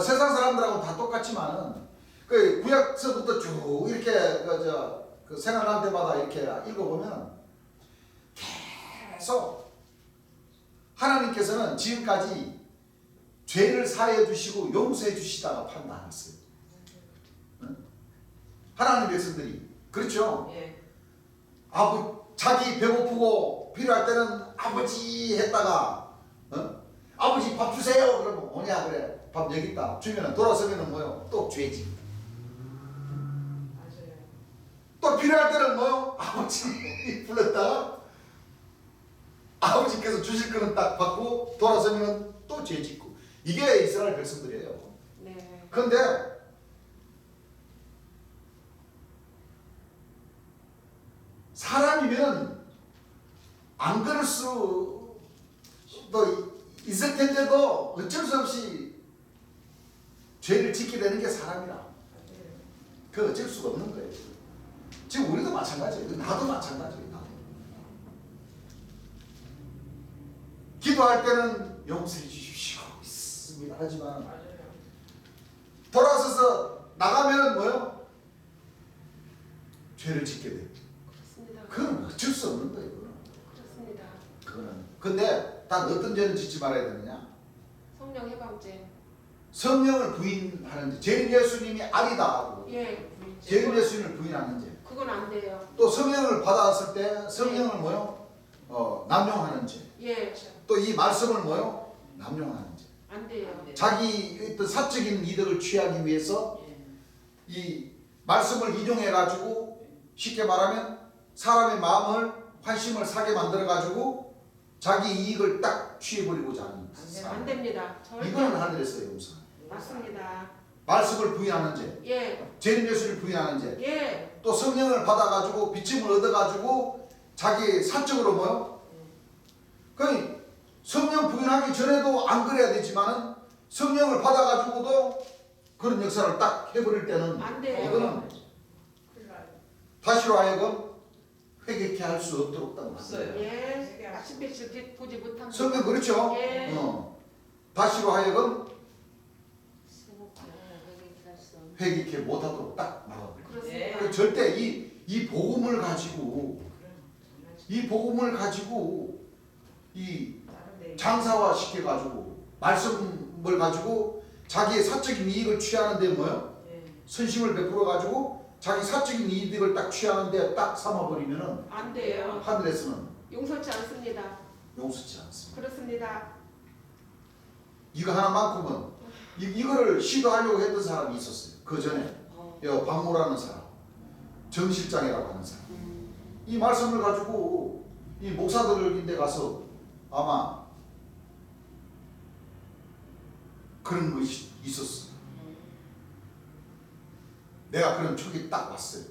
세상 사람들하고 다 똑같지만은 그 구약서부터 쭉 이렇게 그 생각할 때마다 이렇게 읽어보면 계속 하나님께서는 지금까지 죄를 사해 주시고 용서해 주시다가 판단했어요. 응? 하나님 백성들이 그렇죠. 예. 자기 배고프고 필요할 때는 아버지 했다가 아버지 밥 주세요 그러면 뭐냐 그래 밥 여기 있다 주면은 돌아서면은 뭐요 또 죄지. 맞아요. 또 필요할 때는 뭐요 아버지 불렀다가 아버지께서 주실 거는 딱 받고 돌아서면은 또 죄 짓고 이게 이스라엘 백성들이에요. 네. 그런데 사람이면 안 그럴 수도 있을 텐데도 어쩔 수 없이 죄를 짓게 되는 게 사람이라. 그 어쩔 수가 없는 거예요. 지금 우리도 마찬가지예요. 나도 마찬가지예요. 나도. 기도할 때는 용서해 주십시오 있습니다. 하지만 돌아서서 나가면 뭐요? 죄를 짓게 돼요. 그렇습니다. 그건 어쩔 수 없는 거예요. 그렇습니다. 그거는. 근데 단 어떤 죄를 짓지 말아야 되느냐? 성령 해방죄. 성령을 부인하는 죄. 재림 예수님이 아니다 하고 예. 재림 예수님을 부인하는 죄. 그건 안 돼요. 또 성령을 받았을 때 성령을 뭐요? 남용하는 죄. 예. 또 이 말씀을 뭐요? 남용하는 죄. 안 돼요. 자기 어떤 사적인 이득을 취하기 위해서 이 말씀을 이용해 가지고 쉽게 말하면 사람의 마음을 환심을 사게 만들어 가지고 자기 이익을 딱 취해버리고자 하는 안 됩니다. 절대. 이거는 하늘에서 용서. 맞습니다. 말씀을 부인하는 죄, 예. 재림 예수를 부인하는 죄, 예. 또 성령을 받아가지고 비침을 얻어가지고 자기 사적으로 뭐요? 그러니 성령 부인하기 전에도 안 그래야 되지만은 성령을 받아가지고도 그런 역사를 딱 해버릴 때는 안 돼요. 이거는 다시로 하여금 회개케 할 수 없도록 딱 없어요. 만들어요. 예. 아침 빛을 보지 못합니다. 성령 그렇죠? 예. 다시로 하여금 회개케 못하도록 딱 막아버려요. 그렇습니다. 그 절대 이 복음을 가지고 이 장사화 시켜가지고 말씀을 가지고 자기의 사적인 이익을 취하는데 뭐요? 선심을 베풀어가지고 자기 사적인 이익을 딱 취하는데 딱 삼아버리면은 안 돼요. 하늘에서는 용서치 않습니다. 용서치 않습니다. 그렇습니다. 이거 하나만큼은 이거를 시도하려고 했던 사람이 있었어요. 그 전에 박모라는 사람, 정실장이라고 하는 사람. 이 말씀을 가지고 이 목사들인데 가서 아마 그런 것이 있었어. 내가 그런 촉이 딱 왔어요.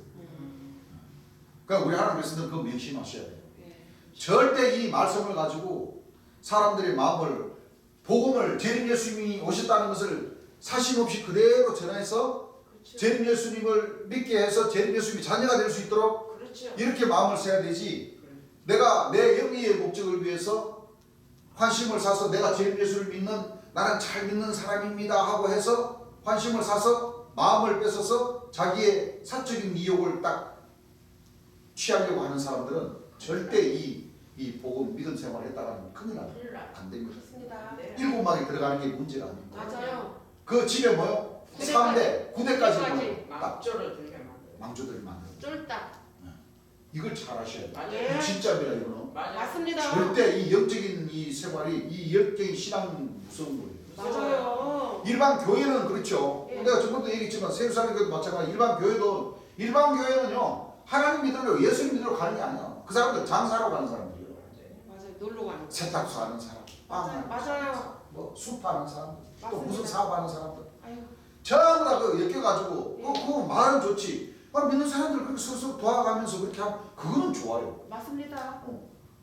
그러니까 우리 하나님께서는 그거 명심하셔야 돼요. 절대 이 말씀을 가지고 사람들의 마음을 복음을 재림 예수님이 오셨다는 것을 사심 없이 그대로 전해서 재림 예수님을 믿게 해서 재림 예수님이 자녀가 될 수 있도록 이렇게 마음을 써야 되지. 내가 내 영리의 목적을 위해서 환심을 사서 내가 재림 예수를 믿는 나는 잘 믿는 사람입니다 하고 해서 환심을 사서 마음을 뺏어서 자기의 사적인 이욕을 딱 취하려고 하는 사람들은 절대 이 복음 믿음 생활을 했다가는 큰일 안 됩니다. 그렇습니다. 7막에 들어가는 게 문제가 아닙니다. 맞아요. 그 집에 뭐요? 3대, 9대까지 막조를 들게 만들어요. 망조들이 만들어. 쫄딱. 이걸 잘 하셔야 돼요. 예. 진짜입니다 이거는. 맞습니다. 절대 이 영적인 이 생활이 이 영적인 신앙 무서운 거예요. 맞아요. 일반 교회는 그렇죠. 예. 내가 저번도 얘기했지만 세루살렘 교회도 마찬가지. 일반 교회는요 하나님 믿으러 예수님 믿으러 가는 게 아니야. 그 사람들 장사로 가는 사람들이에요. 맞아요. 놀러 가는 거. 세탁소 하는 사람, 맞아요. 맞아요. 뭐 숲하는 사람, 또 맞습니다. 무슨 사업하는 사람들 아유. 전부 다 그 엮여가지고 예. 그거 말은 좋지. 믿는 사람들 그렇게 서로 도와가면서 그렇게 하면 그거는 좋아요. 맞습니다.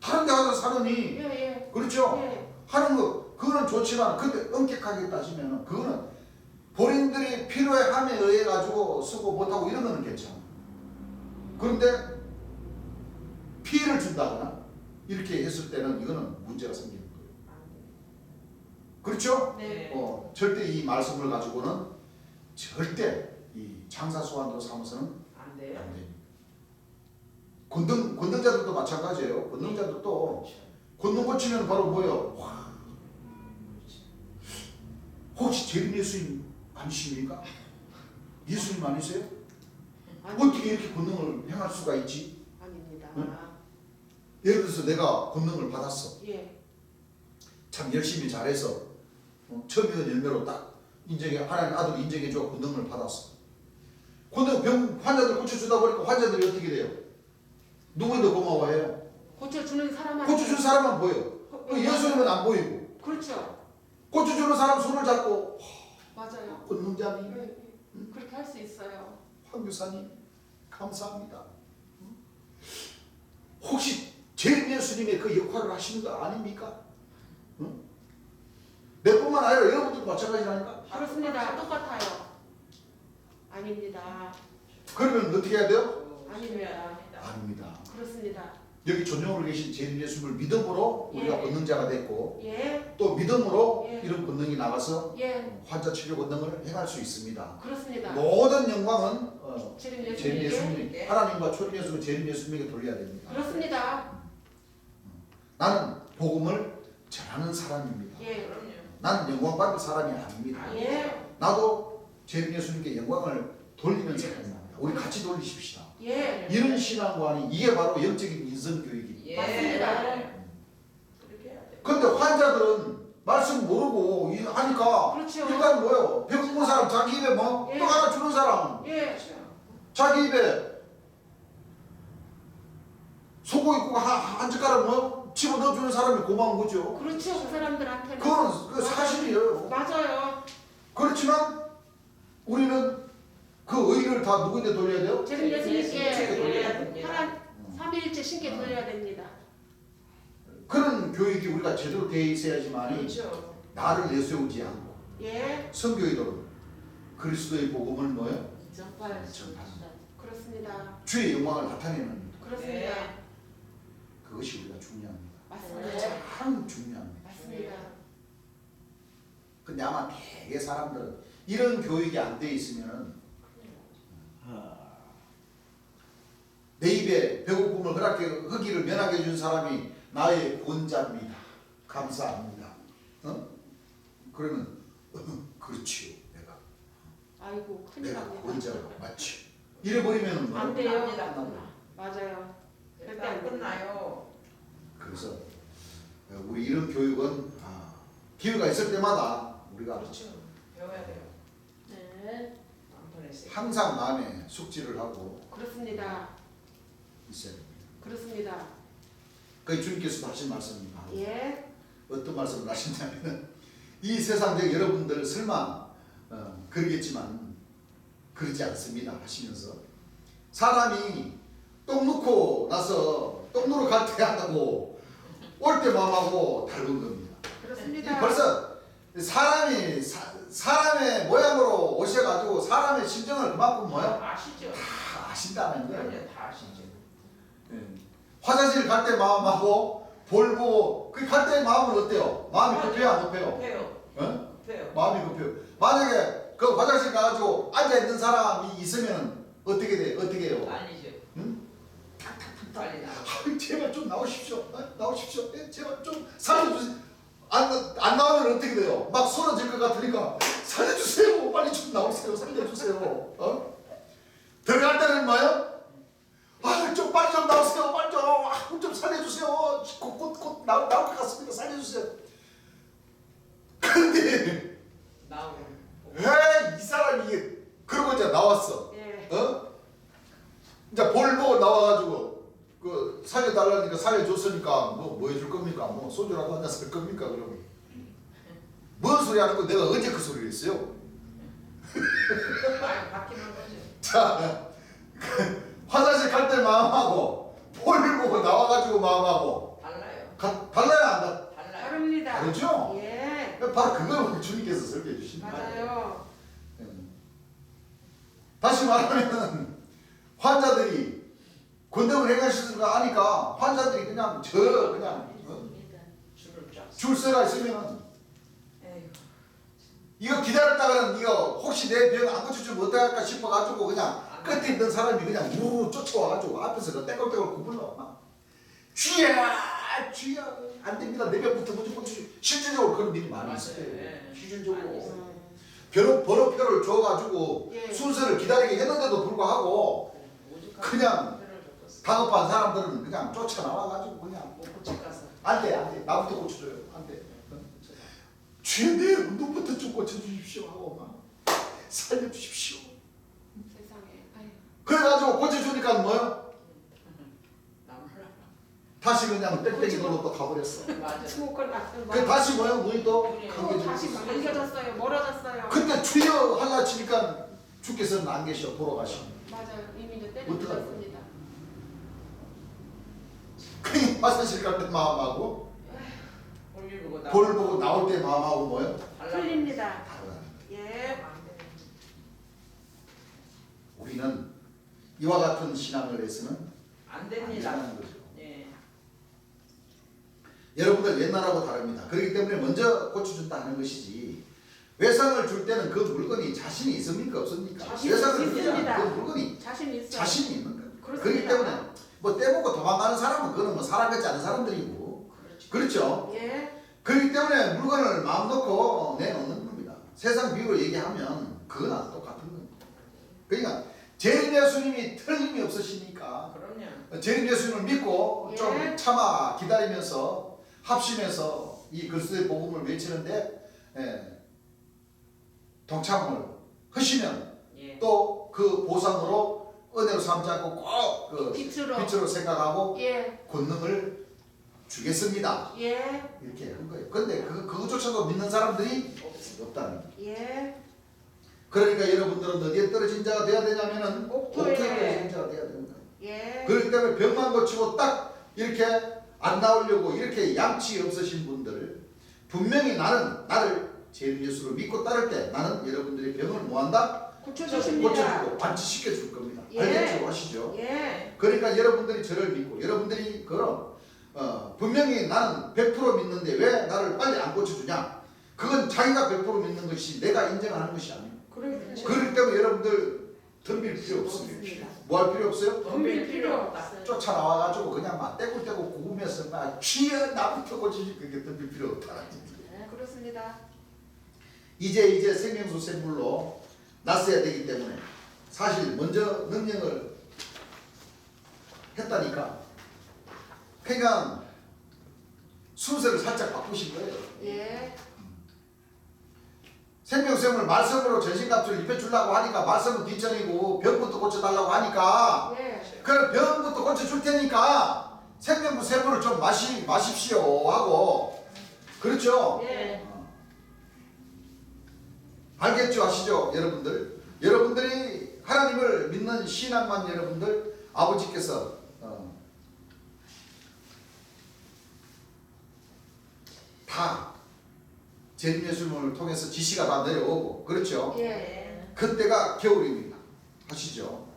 다른 데 가서 사느니 예. 그렇죠. 예. 하는 거 그거는 좋지만 근데 엄격하게 따지면 그거는 본인들이 필요함에 의해 가지고 쓰고 못하고 이런 거는 괜찮아. 그런데 피해를 준다거나 이렇게 했을 때는 이거는 문제가 생기는 거예요. 그렇죠? 네. 절대 이 말씀을 가지고는 절대 이 장사 소환으로 삼아서는 안 돼요. 안 됩니다. 권능자들도 마찬가지예요. 권능자들도 권능 고치면 바로 뭐예요? 와. 혹시 재림 예수님 아니십니까? 예수님 아니세요? 어떻게 이렇게 권능을 행할 수가 있지? 아닙니다. 응? 예를 들어서 내가 권능을 받았어. 예. 참 열심히 잘해서 처음이든 열매로 딱 하나님 아들 인정해줘 권능을 받았어. 근데 병 환자들 고쳐주다 보니까 환자들이 어떻게 돼요? 누구인데 고마워해요? 고쳐주는 사람한테. 고쳐준 사람만 보여. 예수님은 안 보이고. 그렇죠. 고쳐주는 사람 손을 잡고 맞아요. 권능자님, 그렇게 할 수 있어요. 황교사님 감사합니다. 혹시 재림 예수님의 그 역할을 하시는 거 아닙니까? 응? 내뿐만 아니라 여러분들도 마찬가지라니까. 그렇습니다. 똑같아요. 아닙니다. 그러면 어떻게 해야 돼요? 아닙니다. 아닙니다. 그렇습니다. 여기 전용으로 계신 재림 예수님을 믿음으로 우리가 예. 권능 자가 됐고 예, 또 믿음으로 예. 이런 권능이 나가서 예, 환자 치료 권능을 행할 수 있습니다. 그렇습니다. 모든 영광은 재림 재림 예수님께 예수님, 하나님과 초림 예수는 재림 예수님에게 돌려야 됩니다. 그렇습니다. 나는 복음을 전하는 사람입니다. 예, 그럼요. 나는 영광 받을 사람이 아닙니다. 예, 나도 재림 예수님께 영광을 돌리는 사람입니다. 우리 같이 돌리십시다. 예, 이런 신앙관이 이게 바로 영적인 인성교육입니다. 예. 맞습니다. 그렇게 해야 돼. 그런데 환자들은 말씀 모르고 하니까 그렇죠. 일단 뭐예요? 배고픈 사람 자기 입에 뭐 예. 떡 하나 주는 사람 예, 자기 입에 소고기 국 한 젓가락 뭐 집어넣어 주는 사람이 고마운 거죠. 그렇죠. 그 사람들한테는 그건 그 사실이에요. 맞아요. 그렇지만 우리는 그 의의를 다 누구한테 돌려야 돼요? 재림 예수님께 예수님께 돌려야 됩니다. 하나 삼위일체 신께 돌려야 됩니다. 그런 교육이 우리가 제대로 돼 있어야지만 그렇죠. 나를 내세우지 않고 예, 선교의도 그리스도의 복음을 뭐예요? 그렇습니다. 주의 영광을 나타내는 그렇습니다. 네. 그것이 우리가 중요합니다. 맞습니다. 참 중요합니다. 맞습니다. 근데 아마 대개 사람들은 이런 교육이 안 돼 있으면은 내 입에 배고픔을 허기를 면하게 해준 사람이 나의 구원자입니다. 감사합니다. 그러면 그렇지요. 아이고 큰일 내가 납니다. 구원자라고 맞지. 이래버리면 안 돼요. 끝납니다. 맞아요. 일단 끝나요. 그래서 우리 이런 교육은 기회가 있을 때마다 우리가 그렇죠. 배워야 돼요. 네, 안토네스. 항상 마음에 숙지를 하고 그렇습니다. 있어야 됩니다. 그렇습니다. 그 주님께서도 하신 말씀입니다. 예, 어떤 말씀을 하시냐면 이 세상적 여러분들 설마 그러겠지만 그러지 않습니다 하시면서 사람이 똥 놓고 나서 똥 누러 갈 때 하고 올 때 마음하고 다른 겁니다. 그렇습니다. 벌써 사람의 모양으로 오셔가지고 사람의 심정을 그만큼 뭐야? 아시죠? 다 아신다는 거예요. 그럼요. 다 아시죠. 화장실 갈 때 마음하고 볼 보고 그 갈 때 마음은 어때요? 마음이 급해요 안 급해요? 급해요. 어? 급해요. 마음이 급해요. 만약에 그 화장실 가가지고 앉아 있는 사람이 있으면 어떻게 돼? 어떻게 해요? 아니죠. 응? 빨리 나. 제발 좀 나오십시오. 나오십시오. 제발 좀 살려주세요. 안 나오면 어떻게 돼요? 막 쏟아질 것 같으니까 살려주세요. 빨리 좀 나오세요. 살려주세요. 들어갈 때는 뭐예요? 좀 빨리 좀 나오세요. 빨리 좀 살려주세요. 곧 나올 것 같습니다. 살려주세요. 그런데 나오고. 이 사람이 이게 그러고 이제 나왔어. 예, 이제 볼 보고 나와가지고 그 살려달라니까 살려줬으니까 뭐 해줄 겁니까? 뭐 소주라도 한잔 살 겁니까? 그러면 뭔 소리 하는 거 내가 언제 그 소리를 했어요? 말 바뀌는 거죠. 자, 화장실 갈 때 마음하고 볼 보고 나와가지고 마음하고 달라요. 달라요 안 달라요? 달라요. 다릅니다. 다르죠? 예, 바로 그걸 우리 주님께서 설계해 주신 거예요. 맞아요. 다시 말하면 환자들이 권능을 행하시는 거 아니까 환자들이 그냥 줄을 쫙. 줄 서가 있으면 에휴. 이거 기다렸다가는 이거 혹시 내 병 안 고쳐주면 어떡할까 싶어가지고 그냥 끝에 있는 사람이 그냥 우르르 쫓아와가지고 앞에서 그 떼굴떼굴 구불러 막 쥐야 쥐야 안 됩니다 내 병부터 먼저 고쳐주 실질적으로 그런 일이 많이 있어요. 예. 실질적으로 많이 있어요. 번호표를 줘가지고 예. 순서를 기다리게 했는데도 불구하고 오죽하면 그냥 표를 줬겠어. 다급한 사람들은 그냥 쫓아나와가지고 그냥 못 고칠 가서. 안돼 나부터 고쳐줘요 안돼 주인님 운동부터 좀 고쳐주십시오 하고 막 살려주십시오 세상에. 아유, 그래가지고 고쳐주니까 뭐요? 나몰라. 다시 그냥 땡땡이 놀러 또 가버렸어 맞아. 스모크를 놨던 그 다시 뭐요? 눈이 또 또 크게 다시 졌어. 망겨졌어요. 멀어졌어요. 근데 주여 하려 치니까 주께서는 안 계셔 돌아가시고 맞아요. 이미 이제 때를 어떡할 늦었습니다. 화장실 갈 때 마음하고 볼일 보고 나. 볼을 보고 나올 때 마음하고 뭐예요? 틀립니다. 다르다는 거예요. 예. 우리는 이와 같은 신앙을 해서는 안 안 됩니다. 되는 거죠. 예. 여러분들 옛날하고 다릅니다. 그렇기 때문에 먼저 고쳐준다 하는 것이지 외상을 줄 때는 그 물건이 자신이 있습니까 없습니까? 자신 외상을 있습니다. 주면 그 물건이 자신 있어. 자신이 있는 거예요. 그렇습니다. 그렇기 때문에 뭐 떼먹고 도망가는 사람은 그거는 뭐 사람 같지 않은 사람들이고 그렇죠. 예. 그렇기 때문에 물건을 마음 놓고 내놓는 겁니다. 세상 비유로 얘기하면 그거나 똑같은 겁니다. 그러니까 재림 예수님이 틀림이 없으시니까 그럼요. 재림 예수님을 믿고 예. 좀 참아 기다리면서 합심해서 이 그리스도의 복음을 외치는데 동참을 하시면 예. 또 그 보상으로 은혜로 삼지 않고 꼭 그 빛으로. 생각하고 예. 권능을 주겠습니다. 예. 이렇게 한 거예요. 근데 그거조차도 믿는 사람들이 없다는 거예요. 예. 그러니까 여러분들은 어디에 떨어진 자가 돼야 되냐면은 옥토에. 옥토에 떨어진 자가 돼야 되는 거예요. 예. 그렇기 때문에 병만 고치고 딱 이렇게 안 나오려고 이렇게 양치 없으신 분들 분명히 나를 재림 예수를 믿고 따를 때 나는 여러분들의 병을 뭐한다? 고쳐주십니다. 고쳐주고 완치시켜 줄 겁니다. 예. 알겠죠? 아시죠? 예. 그러니까 여러분들이 저를 믿고 여러분들이 그럼 분명히 나는 100% 믿는데 왜 나를 빨리 안 고쳐주냐? 그건 자기가 100% 믿는 것이 내가 인정하는 것이 아닙니다. 그렇죠. 그렇기 때문에 여러분들 덤빌 필요 없습니다. 뭐 할 필요 없어요? 덤빌 필요 없어요. 쫓아나와가지고 그냥 막 떼굴떼굴 구우면서 막 취해 나부터 고치지 그게 덤빌 필요 없다. 네, 그렇습니다. 이제 생명수 샘물로 났어야 되기 때문에 사실 먼저 능력을 했다니까. 그러니까 순서를 살짝 바꾸신 거예요. 예. 생명샘을 말씀으로 전신값을 입혀주려고 하니까 말씀은 뒷전이고 병부터 고쳐달라고 하니까 예. 그럼 병부터 고쳐줄 테니까 생명부 샘물을 좀 마십시오 하고 그렇죠? 예. 알겠죠? 아시죠? 여러분들 여러분들이 하나님을 믿는 신앙만 여러분들 아버지께서 다 재림 예수님을 통해서 지시가 다 내려오고 그렇죠? 예. 그때가 겨울입니다. 아시죠?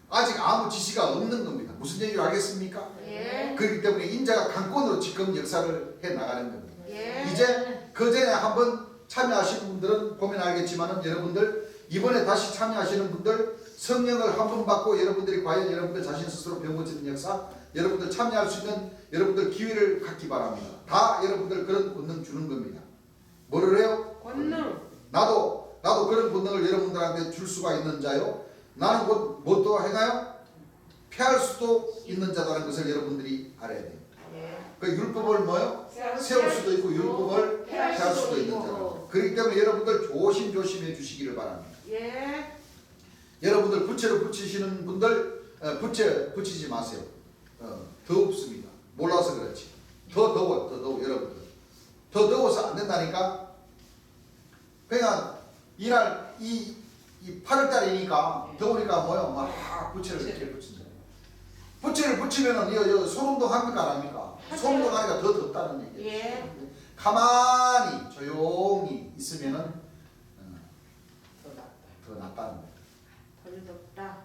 아직 아무 지시가 없는 겁니다. 무슨 얘기를 하겠습니까? 예. 그렇기 때문에 인자가 강권으로 지금 역사를 해 나가는 겁니다. 예. 이제 그 전에 한번 참여하신 분들은 보면 알겠지만 여러분들 이번에 다시 참여하시는 분들 성령을 한 번 받고 여러분들이 과연 여러분들 자신 스스로 병 고치는 역사 여러분들 참여할 수 있는 여러분들 기회를 갖기 바랍니다. 다 여러분들 그런 권능 주는 겁니다. 뭐를 해요? 권능. 나도 그런 권능을 여러분들한테 줄 수가 있는 자요. 나는 곧 또 해나요? 패할 수도 있는 자라는 것을 여러분들이 알아야 돼요. 예. 그 율법을 뭐요? 세울 수도 있고 율법을 패할 수도 있는 자라. 그렇기 때문에 여러분들 조심조심해 주시기를 바랍니다. 예. 여러분들 부채를 붙이시는 분들 부채 붙이지 마세요. 더웁습니다. 몰라서 그렇지. 더 더워 여러분들. 더 더워서 안 된다니까. 그냥 이날 이 8월달이니까 더우니까 뭐요? 막 부채를 이렇게 붙인다. 부채를 붙이면은 이 소름도 합니까 안 합니까? 소름도 하니까 더 덥다는 얘기예요. 예. 가만히 조용히 있으면은 더 낫다는 거예요. 덜 덥다.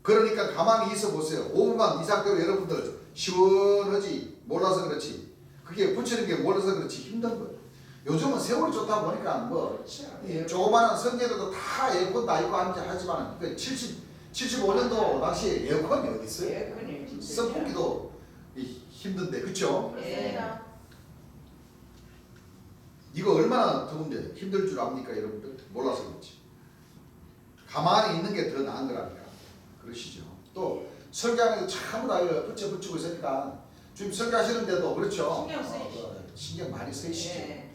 그러니까 가만히 있어 보세요. 5분만 이 상태로 여러분들 시원하지 몰라서 그렇지. 그게 붙이는 게 몰라서 그렇지 힘든 거예요. 요즘은 세월이 좋다 보니까 뭐 조그마한 성계도도 다 에어컨 다 있고 하지만 75년도 당시에 에어컨이 어디 있어요? 에어컨이 선풍기도 힘든데 그쵸? 그렇습니다. 이거 얼마나 더운데 힘들 줄 압니까 여러분들? 몰라서 그렇지. 가만히 있는 게 더 나은 거라니까. 그러시죠. 또 설교하는 게 전부 다 붙이고 있으니까 지금 설교하시는데도 그렇죠. 신경 쓰이시죠. 신경 많이 쓰이시죠. 예.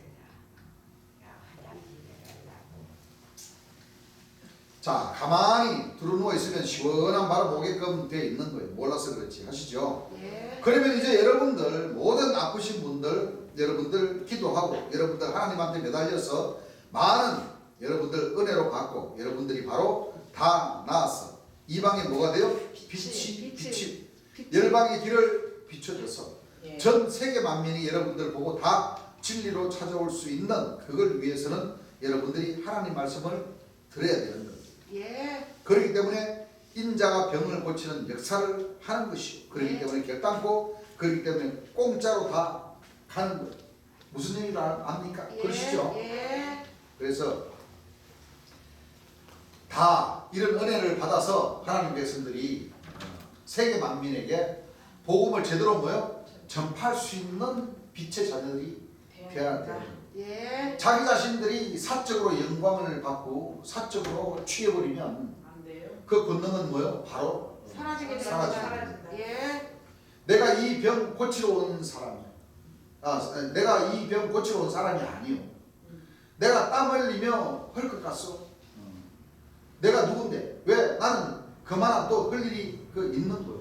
자 가만히 두루누워 있으면 시원한 바람 오게끔 되어 있는 거예요. 몰라서 그렇지 하시죠. 예. 그러면 이제 여러분들 모든 아프신 분들 여러분들 기도하고 여러분들 하나님한테 매달려서 많은 여러분들 은혜로 받고 여러분들이 바로 다 나았어. 이 방에 뭐가 돼요? 빛이 열방의 길을 비춰줘서 예. 전 세계 만민이 여러분들 보고 다 진리로 찾아올 수 있는 그걸 위해서는 여러분들이 하나님 말씀을 들어야 되는 겁니다. 예. 그렇기 때문에 인자가 병을 고치는 역사를 하는 것이요. 그렇기 때문에 결단코 그렇기 때문에 공짜로 다 가는 거예요. 무슨 얘기를 압니까? 예. 그러시죠? 예. 그래서 다 이런 은혜를 받아서 하나님 백성들이 세계 만민에게 복음을 제대로 뭐요? 전파할 수 있는 빛의 자녀들이 되어야 돼요. 예. 자기 자신들이 사적으로 영광을 받고 사적으로 취해버리면 안 돼요. 그 권능은 뭐요? 바로 사라지게 사라집니다. 됩니다. 예. 내가 이 병 고치러 온 사람이야. 내가 이 병 고치러 온 사람이 아니요. 내가 땀 흘리며 헐것 같소. 내가 누군데? 왜? 나는 그만한 또 할 일이 있는 거예요.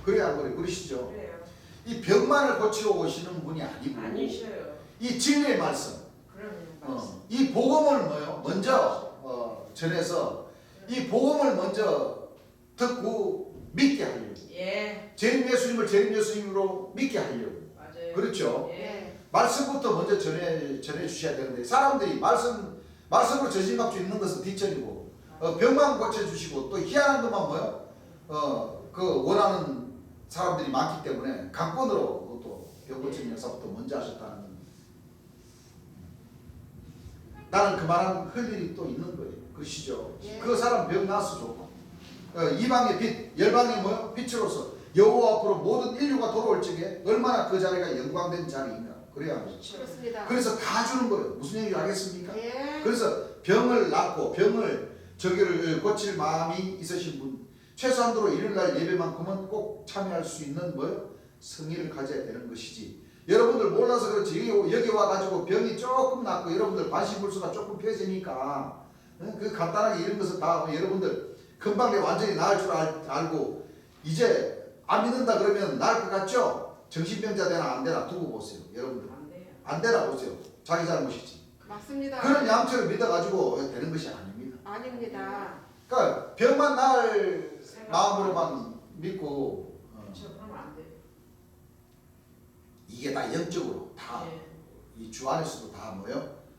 그래야 그래. 그러시죠? 그래요. 이 병만을 고치러 오시는 분이 아니고 아니셔요. 이 진리의 말씀, 그러면 이 복음을 뭐요? 먼저 전해서 이 복음을 먼저 듣고 믿게 하려고. 예. 재림 예수님을 재림 예수님으로 믿게 하려고. 맞아요. 그렇죠? 예. 말씀부터 먼저 전해 주셔야 되는데 사람들이 말씀으로 전신갑주 있는 것은 뒷전이고 병만 고쳐주시고 또 희한한 것만 뭐요? 그 원하는 사람들이 많기 때문에 강권으로 또 병 고치는 역사부터 먼저 하셨다는 겁니다. 나는 그만한 할 일이 또 있는 거예요. 그러시죠? 예. 그 사람 병 나서 좋고 이방의 빛, 열방의 뭐요? 빛으로서 여호와 앞으로 모든 인류가 돌아올 적에 얼마나 그 자리가 영광된 자리인가. 그래야 합니다. 그렇습니다. 그래서 다 주는 거예요. 무슨 얘기를 하겠습니까? 예. 그래서 병을 낫고 병을 저기를 고칠 마음이 있으신 분 최소한도로 일요일날 예배만큼은 꼭 참여할 수 있는 뭐요? 성의를 가져야 되는 것이지. 여러분들 몰라서 그렇지 여기 와가지고 병이 조금 낫고 여러분들 반신불수가 조금 펴지니까 그 간단하게 이런 것은 다 여러분들 금방 완전히 나을 줄 알고 이제 안 믿는다 그러면 나을 것 같죠? 정신병자 되나 안 되나 두고 보세요. 여러분들 안 돼요. 안 되나 보세요. 자기 잘못이지. 맞습니다. 그런 양처럼 믿어가지고 되는 것이 아닙니다. 아닙니다. 그러니까 병만 나을 마음으로만 믿고 그렇죠. 그러면 안 돼요. 이게 다 영적으로 다 이 주 안에서도 다 뭐요?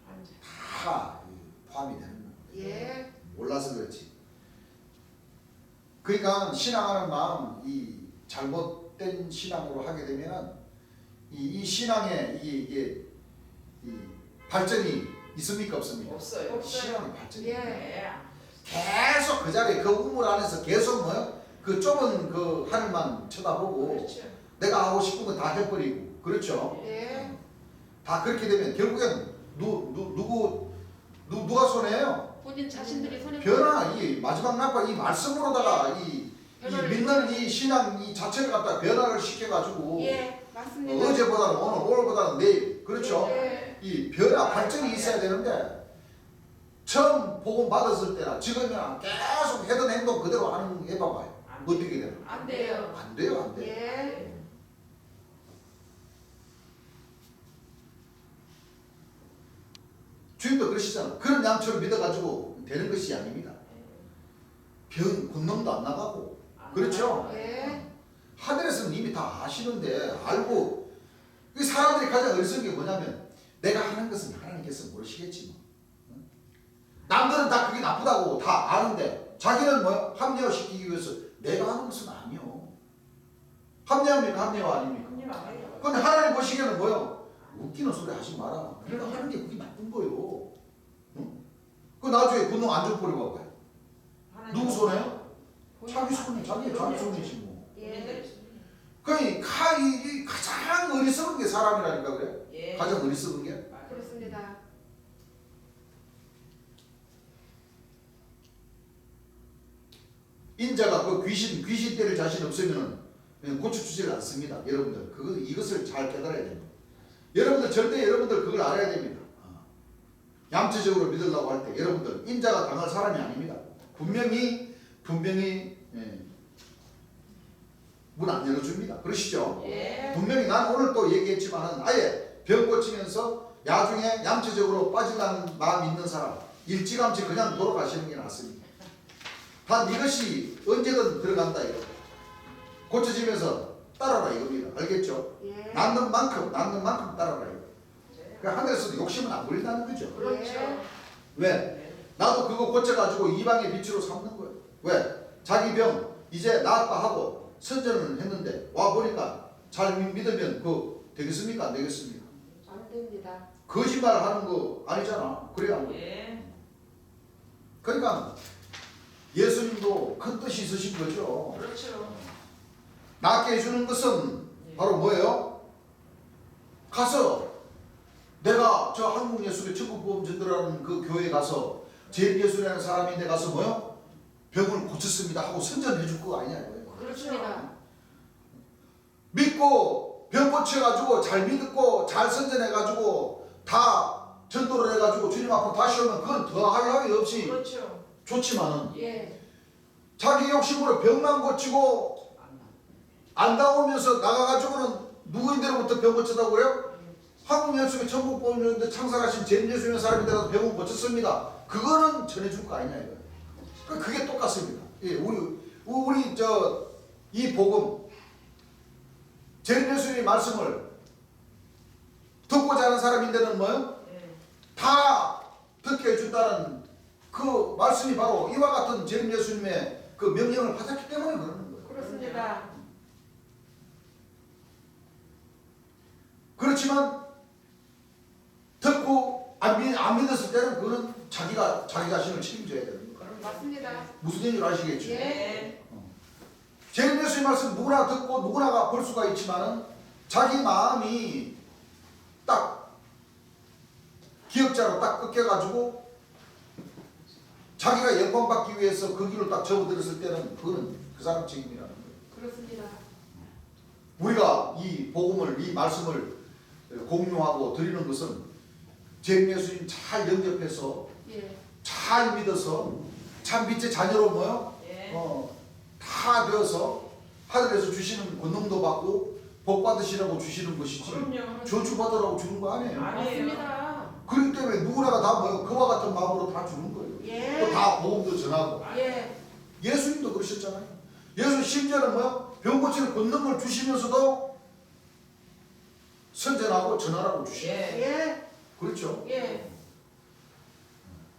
안 돼. 다 포함이 되는 거예요. 예. 몰라서 그렇지. 그러니까 신앙하는 마음 이 잘못된 신앙으로 하게 되면은 이 신앙에 이게 발전이 있습니까 없습니까? 없어요. 신앙의 발전이. 예. 예. 계속 그 자리에 그 우물 안에서 계속 뭐요? 그 좁은 그 하늘만 쳐다보고 그렇죠. 내가 하고 싶은 거 다 해버리고 그렇죠? 예. 다 그렇게 되면 결국엔 누가 손해요? 본인 자신들이 손해. 변화 이 마지막 날과 이 말씀으로다가 이 믿는 이 신앙 이 자체를 갖다 변화를 시켜가지고 예. 맞습니다. 어제보다는 오늘보다는 내일 그렇죠? 예. 이 변화 발전이 있어야 되는데 처음 복음 받았을 때나 지금이나 계속 해던 행동 그대로 해봐봐요. 어떻게 돼요? 안 돼요. 안 돼요, 안 돼요. 예. 주님도 그러시잖아. 그런 양처럼 믿어가지고 되는 것이 아닙니다. 병 권능도 안 나가고 그렇죠? 예. 하늘에서는 이미 다 아시는데 알고 이 사람들이 가장 어리석은 게 뭐냐면 내가 하는 것은 하나님께서 모르시겠지 뭐. 남들은 다 그게 나쁘다고 다 아는데 자기는 뭐야? 합리화시키기 위해서 내가 하는 것은 아니요. 합리화입니까? 합리화 아닙니까? 근데 하나님 보시기에는 뭐요? 웃기는 소리 하지 마라. 내가 하는 게 그게 나쁜 거요. 응? 그 나중에 권능 안 줘버리고 가요. 누구 손해요? 자기 손해, 자기 손해지 뭐. 예. 그러니까 이 가장 어리석은 게 사람이라니까 그래. 예. 가장 어리석은 게. 그렇습니다. 인자가 그 귀신 때릴 자신 없으면 고쳐주지를 않습니다. 여러분들 이것을 잘 깨달아야 됩니다. 여러분들 절대 여러분들 그걸 알아야 됩니다. 양체적으로 믿으려고 할 때 여러분들 인자가 당할 사람이 아닙니다. 분명히 문 안 열어줍니다. 그러시죠? 예. 분명히 난 오늘 또 얘기했지만은 아예 병 고치면서 나중에 양체적으로 빠지려는 마음 있는 사람 일찌감치 그냥 돌아가시는 게 낫습니다. 단 이것이 언제든 들어간다 이거. 고쳐지면서 따라라 이겁니다. 알겠죠? 예. 낳는 만큼 따라라 이거. 그러니까 하늘에서도 욕심은 안 부린다는 거죠. 그렇죠. 왜? 나도 그거 고쳐가지고 이방의 빛으로 삼는 거예요. 왜? 자기 병 이제 나았다 하고 선전을 했는데 와 보니까 잘 믿으면 그 되겠습니까? 안 되겠습니까? 안 됩니다. 거짓말 하는 거 아니잖아. 그래야 안 돼. 예. 그러니까 예수님도 큰 뜻이 있으신 거죠. 그렇죠. 낫게 해주는 것은 바로 뭐예요? 가서 내가 저 한국예술의 천국보험전도라는 그 교회에 가서 제일예술이라는 사람인데 가서 뭐요? 병을 고쳤습니다 하고 선전해 줄 거 아니냐 이거예요. 그렇습니다. 믿고 병 고쳐가지고 잘 믿고 잘 선전해가지고 다 전도를 해가지고 주님 앞으로 다시 오면 그건 더 할 나위 없이 그렇죠. 좋지만은 예. 자기 욕심으로 병만 고치고 안 나오면서 나가가지고는 누구인데로부터 병 고쳤다고 그래요? 한국예술의 천국보험전도 창설하신 제일예술의 사람인데 가서 병을 고쳤습니다. 그거는 전해줄 거 아니냐 이거예요. 그게 똑같습니다. 예, 우리 이 복음 제일예술의 말씀을 듣고자 하는 사람인데는 뭐요? 다 듣게 해준다는 그 말씀이 바로 이와 같은 제일예수님의 그 명령을 받았기 때문에 그러는 거예요. 그렇습니다. 그렇지만 듣고 안 믿었을 때는 그거는 자기 자신을 책임져야 되는 거예요. 맞습니다. 무슨 얘기를 아시겠죠? 예. 제일예수의 말씀 누구나 듣고 누구나가 볼 수가 있지만은 자기 마음이 딱 기억자로 딱 꺾여가지고 자기가 영광받기 위해서 그 길을 딱 접어들었을 때는 그거는 그 사람 책임이라는 거예요. 그렇습니다. 우리가 이 복음을 이 말씀을 공유하고 드리는 것은 제일예수님 잘 영접해서 예. 잘 믿어서 참 빛의 자녀로 뭐요? 예. 다 되어서 하늘에서 주시는 권능도 받고 복 받으시라고 주시는 것이지 그럼요. 저주 받으라고 주는 거 아니에요. 아니에요. 맞습니다. 그렇기 때문에 누구나가 다 뭐요? 그와 같은 마음으로 다 주는 거예요. 예. 또 다 복음도 전하고. 예. 예수님도 그러셨잖아요. 예수 심지어는 뭐요? 병 고치는 권능을 주시면서도 선전하고 전하라고 주시고. 예. 예. 그렇죠. 예.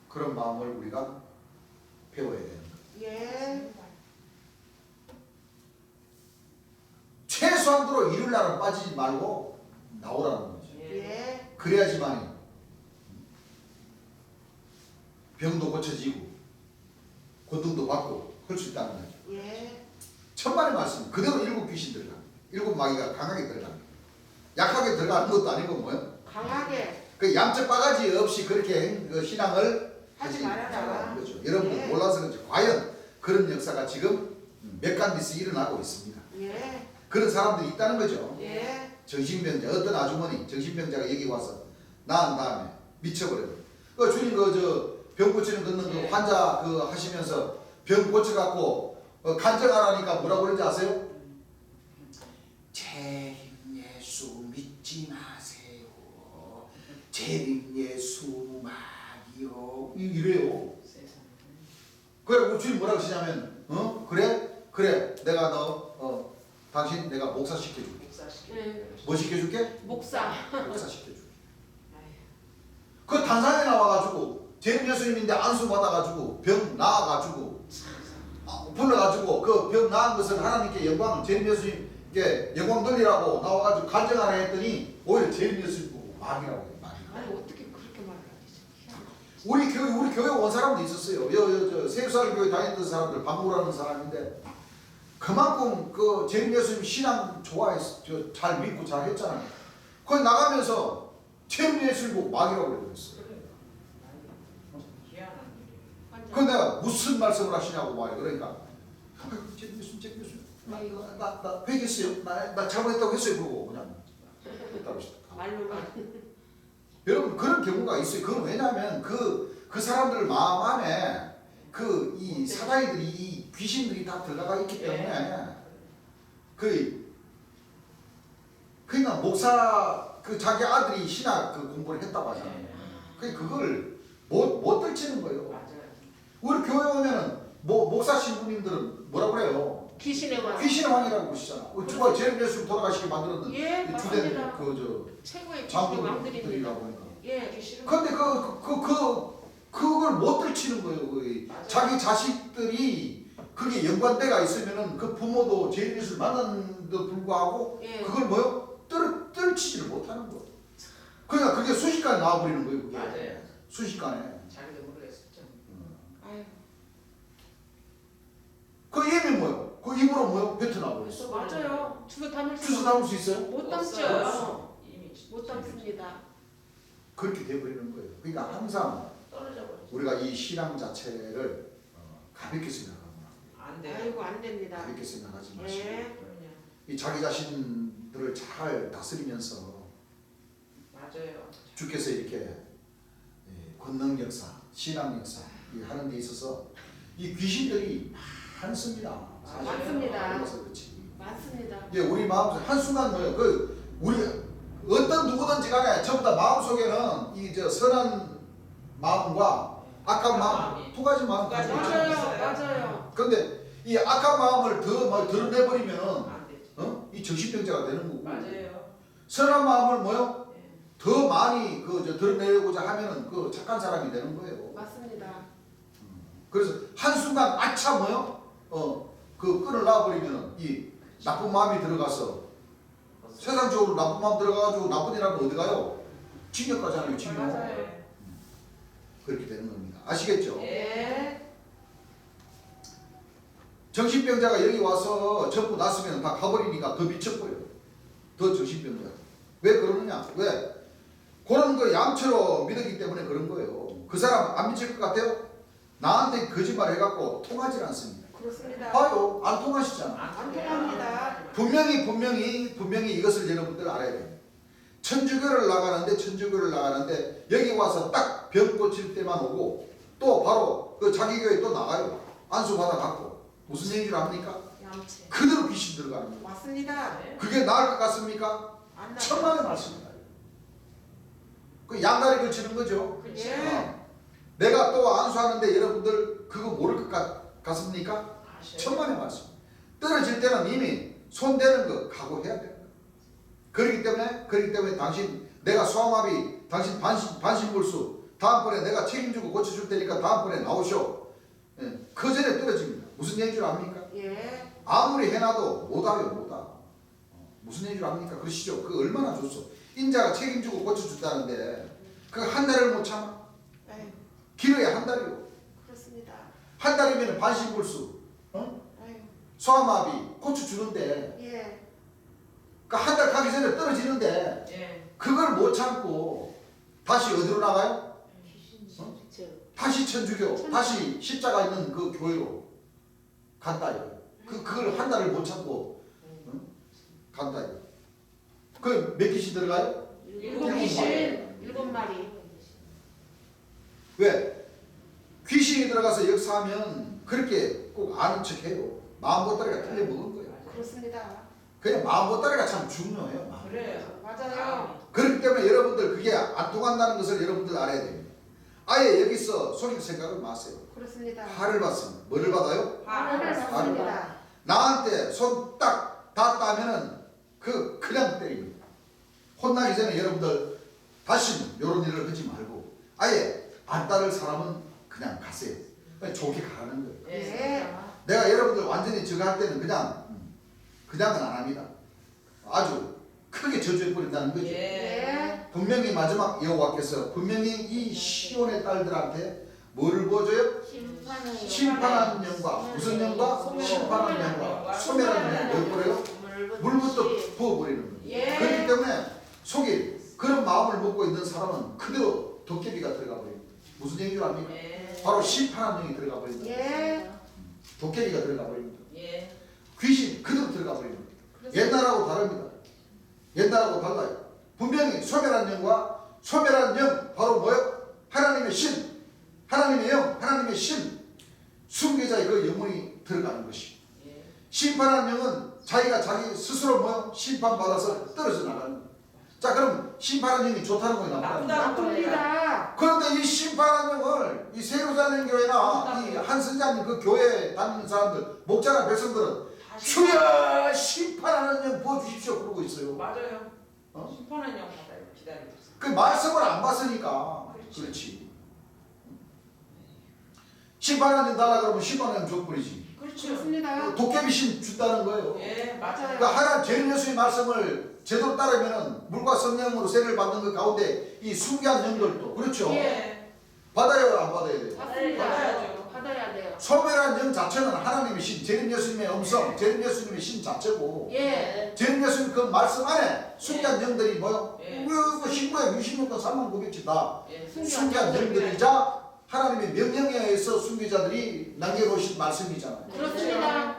그런 마음을 우리가 배워야 되는 거예요. 예. 최소한도로 일요일 날은 빠지지 말고 나오라는 거죠. 예. 그래야지만 병도 고쳐지고 권능도 받고 할 수 있다는 거죠. 예. 천만의 말씀 그대로 일곱 귀신 들어가. 일곱 마귀가 강하게 들어가. 약하게 들어가는 것도 아니고 뭐요? 강하게 그 양적 바가지 없이 그렇게 그 신앙을 하지 말아라. 거죠. 여러분들 예. 몰라서 그렇죠. 과연 그런 역사가 지금 몇 간디서 일어나고 있습니다. 예. 그런 사람들이 있다는 거죠. 예. 정신병자 어떤 아주머니 정신병자가 여기 와서 나은 다음에 미쳐버려요. 그 주님 병 고치는 걷는 그 환자 그 하시면서 병 고쳐갖고 간증하라니까 뭐라고 그러는지 아세요? 재림 예수 믿지 마세요. 재림 예수 마귀요 이래요. 그래 우리 주님 뭐라고 하시냐면 그래 내가 너 당신 내가 목사 시켜줄게. 예. 뭐 시켜줄게? 목사. 목사 시켜줄게. 그 단상에 나와가지고 제림 예수님인데 안수 받아가지고 병 나아가지고 불러가지고 그 병 나은 것은 하나님께 영광 제림 예수님께 영광 돌리라고 나와가지고 간증하라 했더니 오히려 제림 예수님 보고 마귀라고 해요. 마귀. 아니 어떻게 그렇게 말을 하지? 우리 교회 온 사람도 있었어요. 세수할 교회 다녔던 사람들 방구라는 사람인데 그만큼 그 제림 예수님 신앙 좋아했어. 잘 믿고 잘 했잖아요. 거기 나가면서 제림 예수님 보고 마귀라고 그랬어요. 근데 내가 무슨 말씀을 하시냐고 말이야. 그러니까 제림 예수님 나 회개했어요. 나 잘못했다고 했어요. 그러고 그냥 했다고 했다. 말로만. 여러분 그런 경우가 있어요. 그건 왜냐하면 그 사람들 마음 안에 이 사다리들이 이 귀신들이 다 들어가 있기 때문에 그러니까 목사 자기 아들이 신학 공부를 했다고 하잖아요. 그걸 못 들치는 거예요. 맞아요. 우리 교회 오면은 목사 신부님들은 뭐라 그래요? 귀신의 왕. 귀신의 왕이라고 그러시잖아. 누가 제일 예수 돌아가시게 만들었는 예, 이 주된 맞습니다. 최고의 귀신의 왕들입니다. 장군들이라고 하니까. 예. 근데 그걸 못 들치는 거예요. 거의. 자기 자식들이 그게 연관대가 있으면은 그 부모도 제일 예수를 만났는데도 불구하고 예. 그걸 뭐요? 떨치지를 못하는 거예요. 그러니까 그게 순식간에 나와버리는 거예요. 그게. 맞아요. 순식간에. 자기도 모르겠었죠. 아유. 그 입이 뭐요? 그 입으로 뭐요? 뱉어나버렸어. 맞아요. 주워 담을 수 주워 담을 수 있어요? 못 없어요. 담죠. 이미 못 담습니다. 그렇게 돼버리는 거예요. 그러니까 항상 떨어져 버렸죠. 우리가 이 신앙 자체를 가볍게 생각하거나 안 돼요. 아이고 안 됩니다. 가볍게 생각하지 마시고 예. 그럼요. 이 자기 자신들을 잘 다스리면서 맞아요. 주께서 이렇게 권능 역사, 신앙 역사 하는 데 있어서 이 귀신들이 많습니다. 사실. 많습니다. 그래서 그렇지. 맞습니다. 예, 우리 마음속에 한순간 뭐예요? 우리 어떤 누구든지 간에 전부 다 마음속에는 이 선한 마음과 악한 마음 두 가지 마음 가지고 맞아요. 있잖아요. 맞아요. 근데 이 악한 마음을 더 드러내버리면 안 되지. 이 정신병자가 되는 거고 맞아요. 선한 마음을 뭐요? 예. 더 많이 드러내고자 하면은 그 착한 사람이 되는 거예요. 맞습니다. 그래서 한순간 아차 뭐요? 끈을 놔버리면은 이 나쁜 마음이 들어가서 세상적으로 나쁜 마음 들어가가지고 나쁜 일 하면 어디 가요? 징역 가잖아요. 징역. 맞아요. 그렇게 되는 겁니다. 아시겠죠? 예. 정신병자가 여기 와서 전부 났으면 다 가버리니까 더 미쳐버려요. 더 정신병자. 왜 그러느냐? 왜? 그런 거 양처럼 믿었기 때문에 그런 거예요. 그 사람 안 미칠 것 같아요? 나한테 거짓말 해갖고 통하지 않습니다. 그렇습니다. 봐요. 안 통하시잖아. 안 통합니다. 분명히 이것을 여러분들 알아야 됩니다. 천주교를 나가는데 여기 와서 딱 병 고칠 때만 오고 또 바로 그 자기 교회 또 나가요. 안수 받아 갖고 무슨 얘기를 합니까? 양채. 그대로 귀신 들어가는 거예요. 맞습니다. 그게 나을 것 같습니까? 안 나. 천만의 말씀입니다. 그 양다리 걸치는 거죠. 예. 내가 또 안수하는데 여러분들 그거 모를 것 같습니까? 아셔요. 천만의 말씀. 떨어질 때는 이미 손대는 거 각오해야 돼요. 그렇기 때문에 내가 소아마비, 당신 반신불수, 다음번에 내가 책임지고 고쳐줄 테니까 다음번에 나오쇼. 예, 그 전에 떨어집니다. 무슨 얘기인 줄 압니까? 예. 아무리 해놔도 못하. 무슨 얘기인 줄 압니까? 그러시죠? 그 얼마나 좋소. 인자가 책임지고 고쳐준다는데 그 한 달을 못 참아? 아유, 길어야 한 달이요. 그렇습니다. 한 달이면 반신불수, 아유. 소아마비 고쳐주는데 예. 그 한 달 가기 전에 떨어지는데 예. 그걸 못 참고 다시 어디로 나가요? 다시 천주교, 다시 십자가 있는 그 교회로 간다 이거. 그걸 한 달을 못 참고 간다 이거. 그 몇 귀신 들어가요? 일곱 귀신. 7마리. 왜? 귀신이 들어가서 역사하면 그렇게 꼭 아는 척해요. 마음보따리가 틀려 먹은 거예요. 그렇습니다. 그냥 마음보따리가 참 중요해요. 마음. 그래요. 맞아요. 그렇기 때문에 여러분들 그게 안 통한다는 것을 여러분들 알아야 됩니다. 아예 여기서 속일 생각을 마세요. 그렇습니다. 화를 받습니다. 뭐를 받아요? 화를 받습니다. 나한테 손 딱 닿았다면은 그냥 때립니다. 혼나기 전에 여러분들 다시는 이런 일을 하지 말고 아예 안 따를 사람은 그냥 가세요. 그냥 좋게 가는 거예요. 예. 내가 여러분들 완전히 저거 할 때는 그냥은 안 합니다. 아주 크게 저주해 버린다는 거죠. 예. 분명히 마지막 여호와께서 분명히 이 시온의 딸들한테 뭐를 보여줘요? 심판하는 영과 무슨 영과? 심판하는 영과 소멸하는 영. 뭘 보래요? 물부터 부어버리는 거예요. 예. 그렇기 때문에 속일 그런 마음을 먹고 있는 사람은 그대로 도깨비가 들어가 버립니다. 무슨 얘기인 줄 압니까? 예. 바로 심판하는 영이 들어가 버린다. 예. 도깨비가 들어가 버립니다. 예. 귀신 그대로 들어가 버립니다. 옛날하고 다릅니다. 옛날하고 달라요. 분명히 소멸한 영과 소멸한 영 바로 뭐요? 하나님의 신, 하나님의 영, 하나님의 신, 순교자의 그 영혼이 들어가는 것이. 예. 심판한 영은 자기가 자기 스스로 뭐요? 심판받아서 떨어져 나가는 거예요. 자, 그럼 심판하는 영이 좋다는 거예요, 나쁘다는 거예요? 나쁩니다. 그런데 이 심판하는 영을 이 세루살렘 교회나 이 한선자님 그 교회 다니는 사람들, 목자나 백성들은 주여 심판하는 영 부어주십시오 그러고 있어요. 맞아요. 어? 심판은 영 받아요. 기다리고 있어요. 그 말씀을 안 봤으니까. 그렇지. 심판하는 영 달라 그러면 심판하는 영 줘버리지. 그렇죠. 그렇습니다. 도깨비 신 준다는 거예요. 예, 맞아요. 그러니까 하나님 제일 예수의 말씀을 제대로 따르면은 물과 성령으로 세례를 받는 그 가운데 이 순기한 영들도 그렇죠. 예. 받아요, 안 받아야 돼요? 맞습니다. 받아야죠. 받아야 돼요. 소멸한 영 자체는 하나님의 신, 재림 예수님의 음성, 재림 예수님의 신 자체고, 예. 재림 예수님 그 말씀 안에 순기한 영들이 뭐요? 예. 그 신구약 60년간 3만 900지 다 예. 순기한 영들이자 하나님의 명령에 의해서 순교자들이 남겨놓으신 말씀이잖아요. 그렇습니다.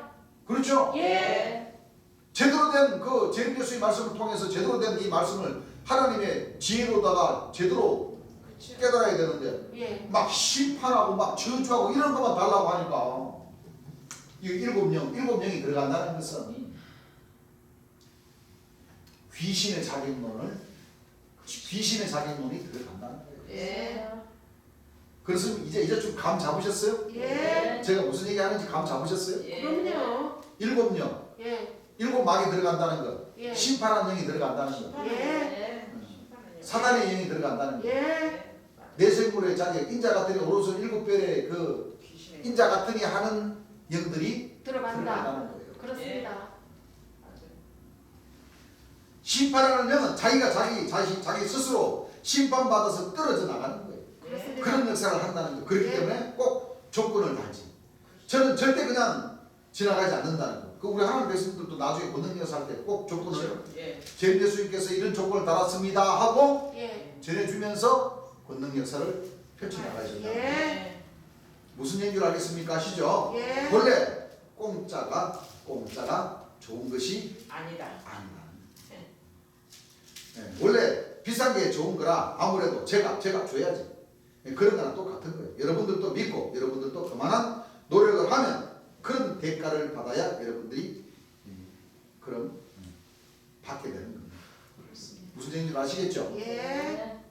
그렇죠? 예. 제대로 된 그 재림 예수의 말씀을 통해서 제대로 된 이 말씀을 하나님의 지혜로다가 제대로 그렇죠. 깨달아야 되는데 예. 막 심판하고 막 저주하고 이런 것만 달라고 하니까 이 일곱 영이 들어간다는 것은 귀신의 자격론이 들어간다는 거예요. 예. 그래서 이제 좀 감 잡으셨어요? 예. 제가 무슨 얘기하는지 감 잡으셨어요? 예. 그럼요. 일곱 영, 예. 일곱 막이 들어간다는 것, 예. 심판하는 영이 들어간다는 것, 예. 심판은 영. 사단의 영이 들어간다는 것, 예. 내생물의 자격, 인자 같으니 오른손 일곱 별의 그 귀신의 인자 같으니 하는 영들이 들어간다. 들어간다는 거예요. 그렇습니다. 맞아요. 심판하는 영은 자기 스스로 심판받아서 떨어져 나가는 거예요. 그렇습니다. 그런 역사를 한다는 거예요. 그렇기 예. 때문에 꼭 조건을 달지. 저는 절대 그냥 지나가지 않는다는 거. 그 우리 하나님 백성들도 나중에 권능 역사 할 때 꼭 조건을 예. 재림 예수님께서 이런 조건을 달았습니다 하고 예. 전해주면서 권능 역사를 펼쳐나가야 된다. 예. 예. 무슨 얘기인 줄 알겠습니까? 아시죠? 예. 원래 공짜가 좋은 것이 아니다. 아니다. 네, 원래 비싼 게 좋은 거라 아무래도 제가 줘야지. 네, 그런 거랑 똑같은 거예요. 여러분들도 믿고 여러분들도 그만한 노력을 하면 그런 대가를 받아야 여러분들이 그럼 받게 되는 겁니다. 무슨 얘기인지 아시겠죠? 예. 네,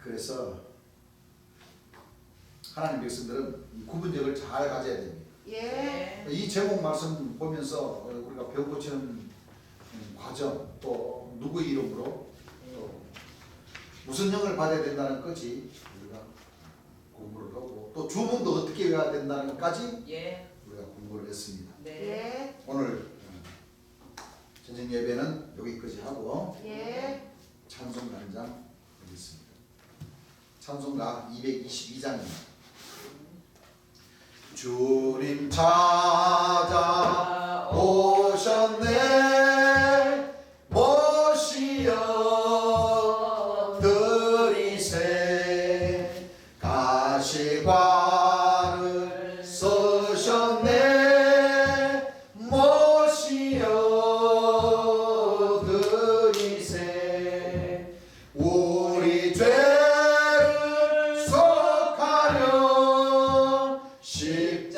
그래서 하나님 백성들은 구분력을 잘 가져야 됩니다. 예. 이 제목 말씀 보면서 우리가 배워보치는 과정 또 누구의 이름으로 또 무슨 영을 받아야 된다는 것이 우리가 공부를 하고 또 주문도 어떻게 외워야 된다는 것까지 예. 우리가 공부를 했습니다. 네. 예. 오늘 전쟁 예배는 여기까지 하고 예. 찬송가 한 장 드리겠습니다. 찬송가 222장입니다. 주님 찾아 오셨네 모시어 드리세 가시관을 쓰셨네 모시어 드리세 우리 죄를 속하려 십자가를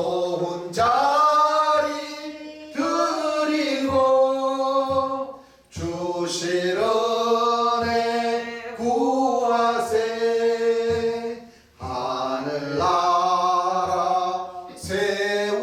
좋은 자리 드리고 주실 은혜 구하세 하늘나라 세우